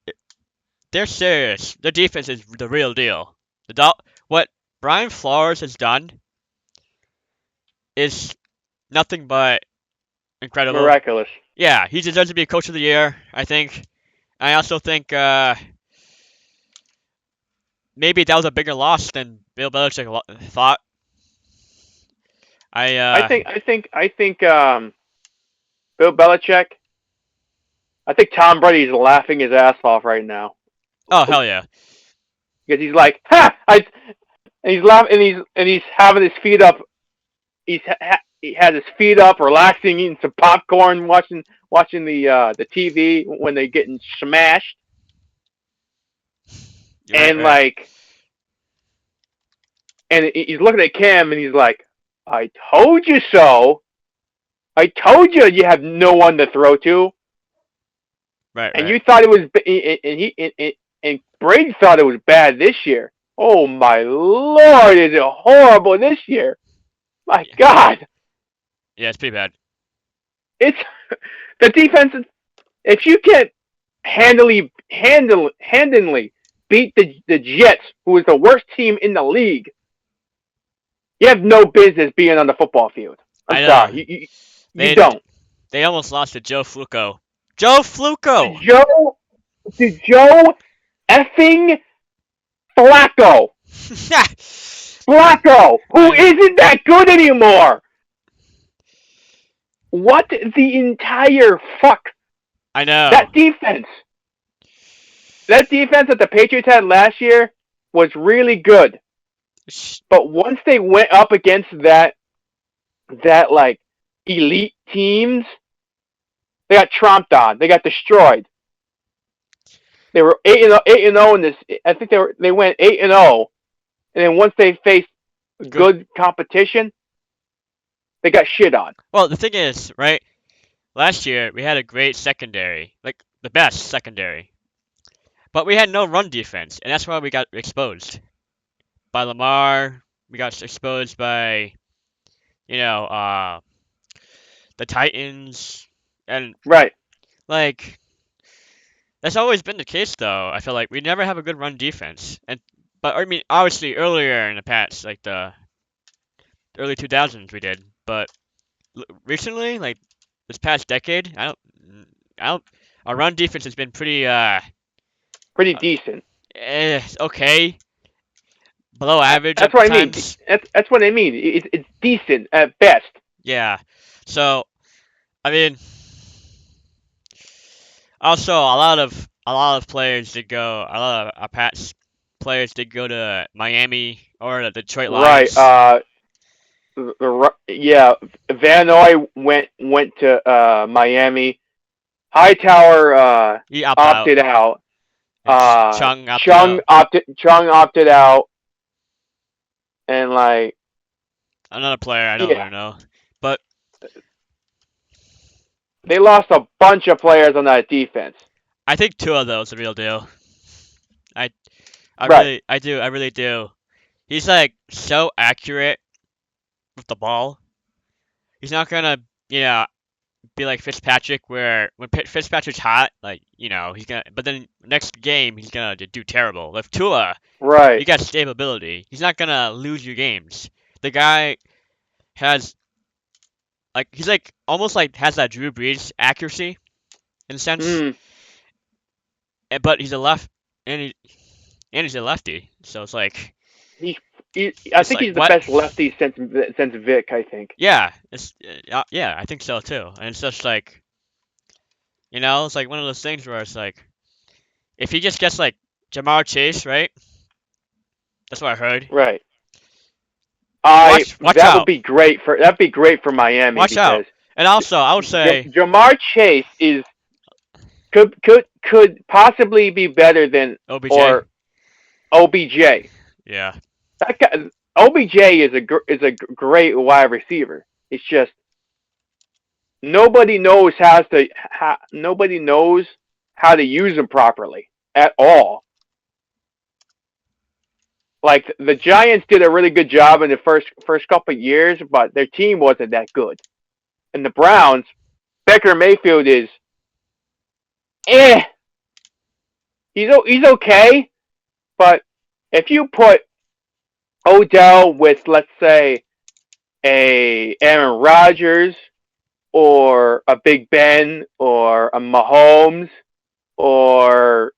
[SPEAKER 1] they're serious. Their defense is the real deal. What Brian Flores has done is nothing but incredible.
[SPEAKER 2] Miraculous.
[SPEAKER 1] Yeah, he deserves to be coach of the year, I think. I also think maybe that was a bigger loss than Bill Belichick thought. I
[SPEAKER 2] Bill Belichick. I think Tom Brady's laughing his ass off right now
[SPEAKER 1] oh hell yeah.
[SPEAKER 2] because he's like, ha! And he's laughing and he's having his feet up. He has his feet up, relaxing, eating some popcorn, watching the TV when they're getting smashed,
[SPEAKER 1] Right,
[SPEAKER 2] and
[SPEAKER 1] right.
[SPEAKER 2] like, and he's looking at Cam and he's like, "I told you so. I told you you have no one to throw to,
[SPEAKER 1] Right,
[SPEAKER 2] and
[SPEAKER 1] right.
[SPEAKER 2] you thought it was, and Brady thought it was bad this year. Oh my lord, is it horrible this year? My
[SPEAKER 1] Yeah,
[SPEAKER 2] God,
[SPEAKER 1] yeah, it's pretty bad.
[SPEAKER 2] it's the defense. If you can't handily beat the Jets, who is the worst team in the league, you have no business being on the football field. I'm
[SPEAKER 1] I know.
[SPEAKER 2] sorry, you
[SPEAKER 1] They
[SPEAKER 2] don't.
[SPEAKER 1] they almost lost to Joe Fluco. Joe Fluco.
[SPEAKER 2] Joe, to Joe effing Flacco, who
[SPEAKER 1] I
[SPEAKER 2] isn't that good anymore. What the entire fuck?
[SPEAKER 1] I know.
[SPEAKER 2] That defense. That defense that the Patriots had last year was really good. But once they went up against that like elite teams, they got tromped on. They got destroyed. They were 8-0 in this. I think they went 8-0, and then once they faced good competition, they got shit on.
[SPEAKER 1] Well, the thing is, right? Last year we had a great secondary, like the best secondary, but we had no run defense, and that's why we got exposed by Lamar. We got exposed by you know the Titans, and
[SPEAKER 2] Right.
[SPEAKER 1] like that's always been the case, though. I feel like we never have a good run defense, and but I mean, obviously earlier in the past, like the early 2000s, we did, but recently, like this past decade, I don't. Our run defense has been
[SPEAKER 2] Pretty decent.
[SPEAKER 1] okay, below average
[SPEAKER 2] That's
[SPEAKER 1] at
[SPEAKER 2] what I mean.
[SPEAKER 1] times.
[SPEAKER 2] That's what I mean. It's decent at best.
[SPEAKER 1] Yeah. So I mean, also a lot of players did go. A lot of our Pats players did go to Miami or the Detroit
[SPEAKER 2] Right.
[SPEAKER 1] Lions.
[SPEAKER 2] Yeah. Van Noy went to Miami. Hightower
[SPEAKER 1] He opted out,
[SPEAKER 2] opted out.
[SPEAKER 1] and Chung opted out.
[SPEAKER 2] Chung opted out, and like
[SPEAKER 1] Another player I don't
[SPEAKER 2] yeah,
[SPEAKER 1] really know, but
[SPEAKER 2] they lost a bunch of players on that defense.
[SPEAKER 1] I think two of those are the real deal. I
[SPEAKER 2] Right.
[SPEAKER 1] I really do. He's like so accurate with the ball. He's not gonna, you know, be like Fitzpatrick, where when Fitzpatrick's hot, like he's gonna. But then next game he's gonna do terrible. With Tua, you
[SPEAKER 2] Right.
[SPEAKER 1] got stability. He's not gonna lose you games. The guy has like he's like almost like has that Drew Brees accuracy in a sense,
[SPEAKER 2] Mm.
[SPEAKER 1] but he's a and he and he's a lefty, so it's like
[SPEAKER 2] He, I
[SPEAKER 1] it's
[SPEAKER 2] think
[SPEAKER 1] like
[SPEAKER 2] he's the
[SPEAKER 1] what?
[SPEAKER 2] best lefty since Vic. I think.
[SPEAKER 1] Yeah, yeah, I think so too. And it's just like it's like one of those things where it's like if he just gets like Jamar Chase, right? That's what I heard.
[SPEAKER 2] Right.
[SPEAKER 1] Watch
[SPEAKER 2] That would
[SPEAKER 1] out,
[SPEAKER 2] be great for Miami
[SPEAKER 1] watch out.
[SPEAKER 2] because
[SPEAKER 1] And also, I would say
[SPEAKER 2] Jamar Chase is could possibly be better than
[SPEAKER 1] OBJ.
[SPEAKER 2] or OBJ.
[SPEAKER 1] Yeah,
[SPEAKER 2] That guy, OBJ is a great wide receiver. It's just nobody knows how to use him properly. at all. Like the Giants did a really good job in the first couple of years, but their team wasn't that good. And the Browns, Baker Mayfield is eh. He's okay, but if you put Odell with, let's say, a Aaron Rodgers or a Big Ben or a Mahomes or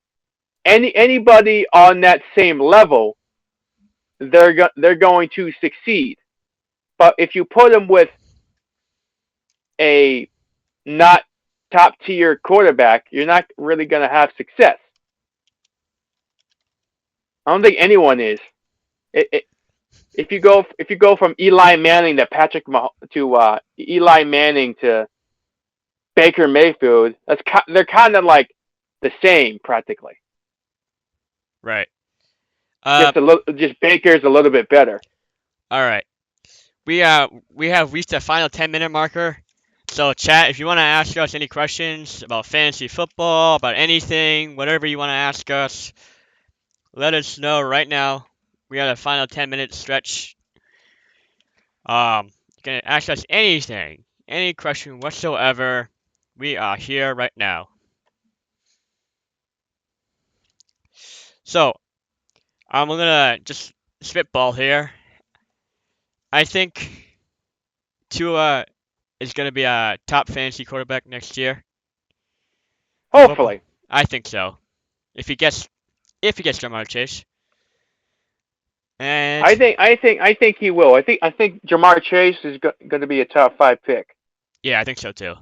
[SPEAKER 2] anybody on that same level, they're going to succeed. But if you put them with a not top tier quarterback, you're not really going to have success. I don't think anyone is. If you go from Eli Manning to Eli Manning to Baker Mayfield, they're kind of like the same practically.
[SPEAKER 1] Right.
[SPEAKER 2] Just Baker's a little bit better.
[SPEAKER 1] All right. We have reached the final 10-minute marker. So chat, if you want to ask us any questions about fantasy football, about anything, whatever you want to ask us, let us know right now. We have a final 10-minute stretch. You can ask us anything, any question whatsoever. We are here right now. So, I'm gonna just spitball here. I think Tua is gonna be a top fantasy quarterback next year.
[SPEAKER 2] Hopefully,
[SPEAKER 1] I think so. If he gets Jamar Chase. And
[SPEAKER 2] I think he will. I think Jamar Chase is going to be a top 5 pick.
[SPEAKER 1] yeah, I think so too.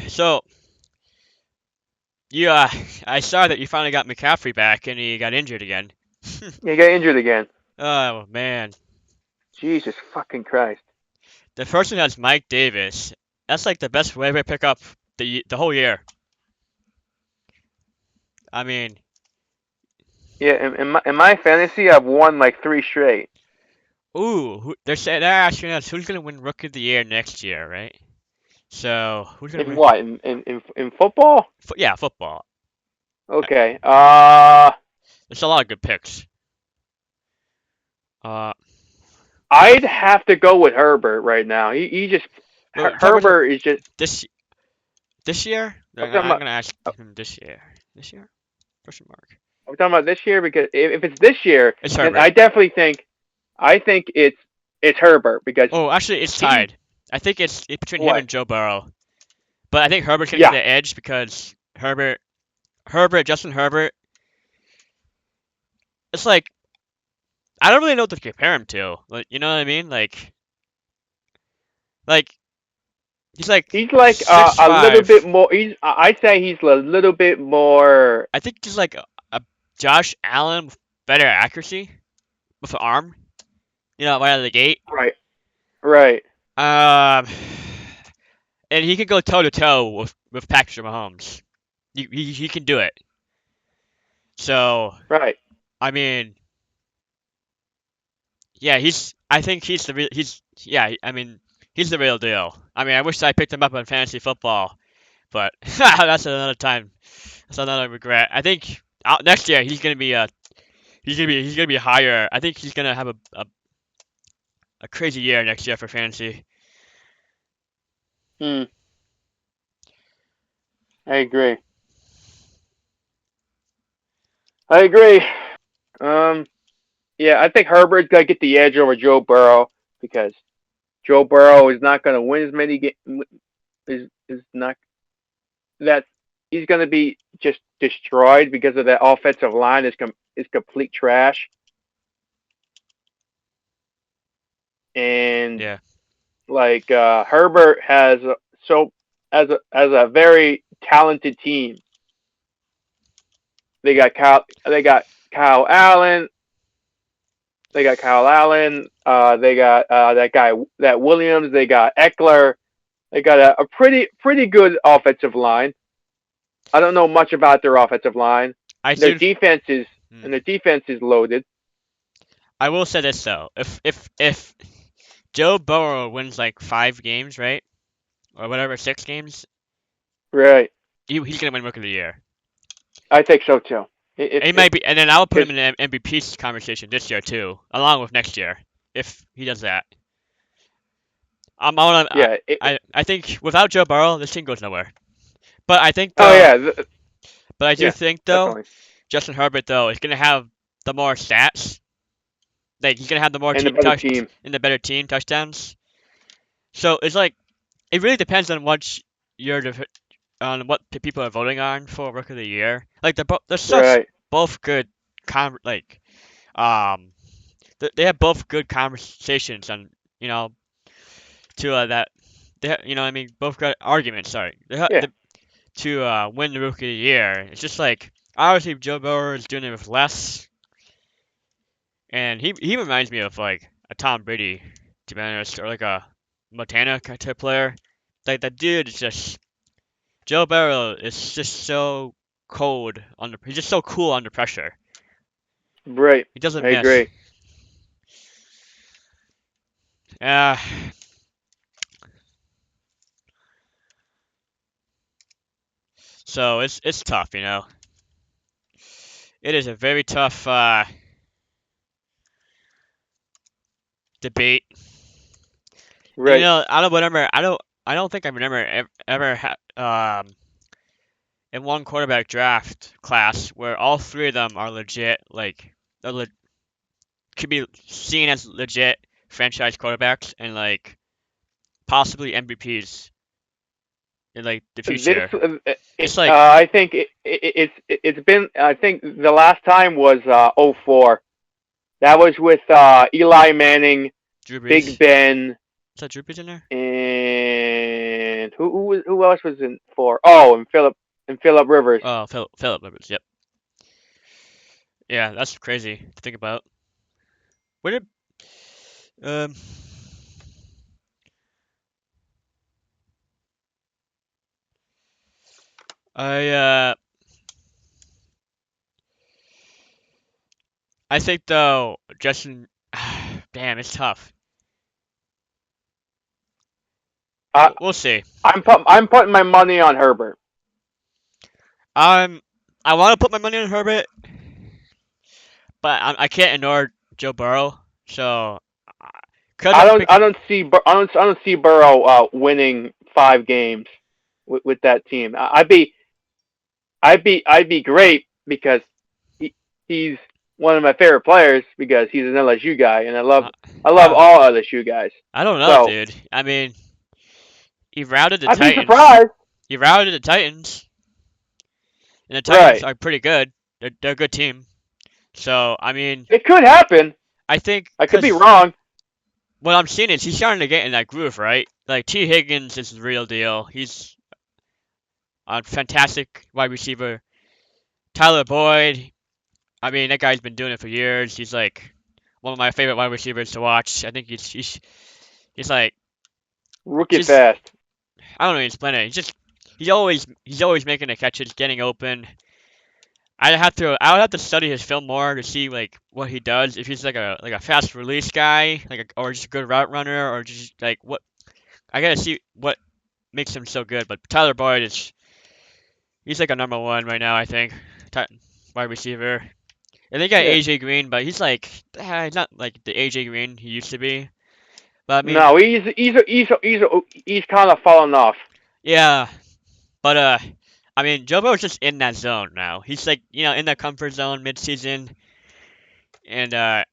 [SPEAKER 1] So yeah, I saw that you finally got McCaffrey back and he got injured again.
[SPEAKER 2] He got injured again.
[SPEAKER 1] Oh man.
[SPEAKER 2] Jesus fucking Christ.
[SPEAKER 1] The person has Mike Davis. That's like the best waiver pick up the whole year. I mean,
[SPEAKER 2] Yeah, in my fantasy, I've won like 3 straight.
[SPEAKER 1] they're asking us who's gonna win Rookie of the Year next year, right? So who's gonna
[SPEAKER 2] In
[SPEAKER 1] win?
[SPEAKER 2] what? In football?
[SPEAKER 1] Yeah, football.
[SPEAKER 2] Okay.
[SPEAKER 1] There's a lot of good picks.
[SPEAKER 2] I'd have to go with Herbert right now. He just Herbert is just
[SPEAKER 1] this year. I'm
[SPEAKER 2] about,
[SPEAKER 1] gonna ask him this year. This year? Question mark.
[SPEAKER 2] I'm talking about this year because if it's this year,
[SPEAKER 1] It's
[SPEAKER 2] then
[SPEAKER 1] Herbert.
[SPEAKER 2] I think it's Herbert because
[SPEAKER 1] Actually, it's tied. I think it's between him
[SPEAKER 2] what?
[SPEAKER 1] and Joe Burrow. But I think Herbert's gonna
[SPEAKER 2] Yeah.
[SPEAKER 1] get the edge because Justin Herbert. It's like I don't really know what to compare him to. Like, you know what I mean? Like he's like
[SPEAKER 2] He's like
[SPEAKER 1] 6'5".
[SPEAKER 2] a little bit more. I'd say he's a little bit more.
[SPEAKER 1] I think he's like a Josh Allen with better accuracy with an arm. You know, right out of the gate.
[SPEAKER 2] Right.
[SPEAKER 1] And he can go toe to toe with Patrick Mahomes. He can do it. So
[SPEAKER 2] Right.
[SPEAKER 1] I mean, yeah, I think he's the real. I mean, he's the real deal. I mean, I wish I picked him up on fantasy football, but that's another time. That's another regret. I think next year he's gonna be higher. I think he's gonna have a crazy year next year for fantasy.
[SPEAKER 2] I agree. Yeah, I think Herbert's gonna get the edge over Joe Burrow because Joe Burrow is not gonna win as many games. Is not that he's gonna be just destroyed because of that offensive line is complete trash. And
[SPEAKER 1] Yeah.
[SPEAKER 2] like Herbert has as a very talented team. They got Kyle Allen. They got Kyle Allen. They got that Williams. They got Eckler. They got a pretty good offensive line. I don't know much about their offensive line. Their defense is loaded.
[SPEAKER 1] I will say this though, if Joe Burrow wins like 5 games, right? or whatever, 6 games,
[SPEAKER 2] Right.
[SPEAKER 1] he's gonna win Rookie of the Year.
[SPEAKER 2] I think so too.
[SPEAKER 1] And he
[SPEAKER 2] If
[SPEAKER 1] might be, and then I will put him
[SPEAKER 2] because
[SPEAKER 1] in the MVP conversation this year too, along with next year, if he does that. I'm on.
[SPEAKER 2] yeah.
[SPEAKER 1] I think without Joe Burrow, this team goes nowhere. But I think
[SPEAKER 2] Oh
[SPEAKER 1] though,
[SPEAKER 2] yeah.
[SPEAKER 1] but I do
[SPEAKER 2] Yeah.
[SPEAKER 1] think though,
[SPEAKER 2] Definitely.
[SPEAKER 1] Justin Herbert though is gonna have the more stats. Like he's gonna have the more
[SPEAKER 2] And the
[SPEAKER 1] team
[SPEAKER 2] better
[SPEAKER 1] touch
[SPEAKER 2] team.
[SPEAKER 1] in the better team touchdowns. So it's like it really depends on what you're on what people are voting on for Rookie of the Year. Like they're such
[SPEAKER 2] Right.
[SPEAKER 1] both good um they have both good conversations on to that you know what I mean both good arguments. Sorry,
[SPEAKER 2] Yeah.
[SPEAKER 1] to win the Rookie of the Year. It's just like obviously Joe Burrow is doing it with less, and he reminds me of like a Tom Brady, to be honest, or like a Montana type player. Like that dude is just Joe Burrow is just so cold under. He's just so cool under pressure.
[SPEAKER 2] Right.
[SPEAKER 1] He doesn't
[SPEAKER 2] I
[SPEAKER 1] miss.
[SPEAKER 2] agree.
[SPEAKER 1] Uh, so it's tough, you know. It is a very tough debate. And,
[SPEAKER 2] Right.
[SPEAKER 1] I don't think I remember ever in one quarterback draft class where all three of them are legit, like they're could be seen as legit franchise quarterbacks and like possibly MVPs in like the
[SPEAKER 2] This,
[SPEAKER 1] future. It's like
[SPEAKER 2] I think it's been. I think the last time was '04. That was with Eli Manning,
[SPEAKER 1] Drew
[SPEAKER 2] Big
[SPEAKER 1] Brees.
[SPEAKER 2] Ben,
[SPEAKER 1] Is that Drew Brees in there?
[SPEAKER 2] and who else was in for? Oh, and Philip Rivers.
[SPEAKER 1] Oh, Philip Rivers. Yep. Yeah, that's crazy to think about. Where did um I I think though Justin, damn, it's tough.
[SPEAKER 2] I
[SPEAKER 1] We'll see.
[SPEAKER 2] I'm putting my money on Herbert.
[SPEAKER 1] I'm I want to put my money on Herbert, but I can't ignore Joe Burrow. So, cause I'm pick,
[SPEAKER 2] I don't see Burrow winning 5 games with that team. I'd be great because he's one of my favorite players because he's an LSU guy and
[SPEAKER 1] uh,
[SPEAKER 2] I love
[SPEAKER 1] uh,
[SPEAKER 2] all LSU guys.
[SPEAKER 1] I don't know,
[SPEAKER 2] So
[SPEAKER 1] dude. I mean, he routed the
[SPEAKER 2] I'd be
[SPEAKER 1] Titans.
[SPEAKER 2] surprised.
[SPEAKER 1] He routed the Titans, and the Titans
[SPEAKER 2] Right.
[SPEAKER 1] are pretty good. They're a good team. So, I mean,
[SPEAKER 2] It could happen.
[SPEAKER 1] I think
[SPEAKER 2] I could be
[SPEAKER 1] because
[SPEAKER 2] wrong.
[SPEAKER 1] what I'm seeing is he's starting to get in that groove, right? Like T. Higgins is the real deal. He's a fantastic wide receiver. Tyler Boyd, I mean, that guy's been doing it for years. He's like one of my favorite wide receivers to watch. I think he's like
[SPEAKER 2] Rookie
[SPEAKER 1] just
[SPEAKER 2] fast.
[SPEAKER 1] I don't know how to explain it. He's always making the catches, getting open. I would have to study his film more to see like what he does. If he's like a fast release guy, or just a good route runner, or just like what I gotta see what makes him so good. But Tyler Boyd is he's like a number one right now. I think wide receiver. And they got
[SPEAKER 2] Yeah.
[SPEAKER 1] AJ Green, but he's not like the AJ Green he used to be. But I mean,
[SPEAKER 2] No, he's kind of fallen off.
[SPEAKER 1] yeah. But I mean, Joe Burrow's just in that zone now. He's like in that comfort zone mid-season, and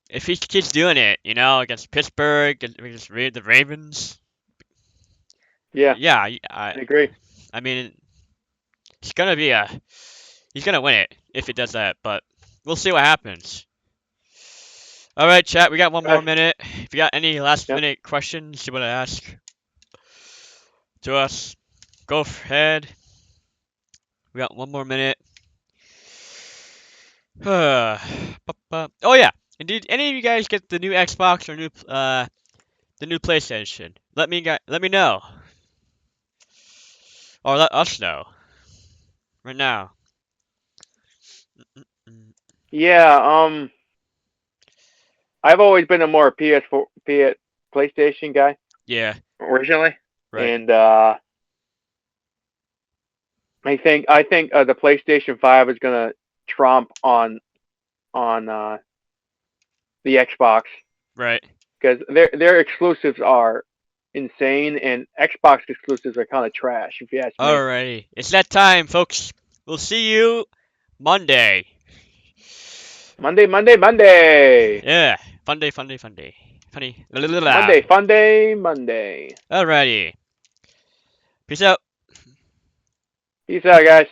[SPEAKER 1] if he keeps doing it, against Pittsburgh, against the Ravens,
[SPEAKER 2] Yeah,
[SPEAKER 1] yeah,
[SPEAKER 2] I agree.
[SPEAKER 1] I mean, it's gonna be he's gonna win it if he does that. But we'll see what happens. All right, chat. We got one more
[SPEAKER 2] That's,
[SPEAKER 1] minute. If you got any last
[SPEAKER 2] yeah.
[SPEAKER 1] minute questions you want to ask to us, go ahead. We got one more minute. Oh yeah. And did any of you guys get the new Xbox or the new PlayStation? Let me know, or let us know right now. Mm,
[SPEAKER 2] Yeah. I've always been a more PS4, PS, PlayStation guy
[SPEAKER 1] yeah.
[SPEAKER 2] originally.
[SPEAKER 1] Right.
[SPEAKER 2] And I think the PlayStation 5 is gonna trump on the Xbox
[SPEAKER 1] Right.
[SPEAKER 2] because their exclusives are insane, and Xbox exclusives are kind of trash, if you ask me.
[SPEAKER 1] Alrighty. It's that time, folks. We'll see you Monday.
[SPEAKER 2] Monday, Monday, Monday,
[SPEAKER 1] Yeah. Fun day, fun day, fun day. Funny. La, la, la, la.
[SPEAKER 2] Monday, Fun Day, Monday.
[SPEAKER 1] Alrighty. Peace out.
[SPEAKER 2] Peace out, guys.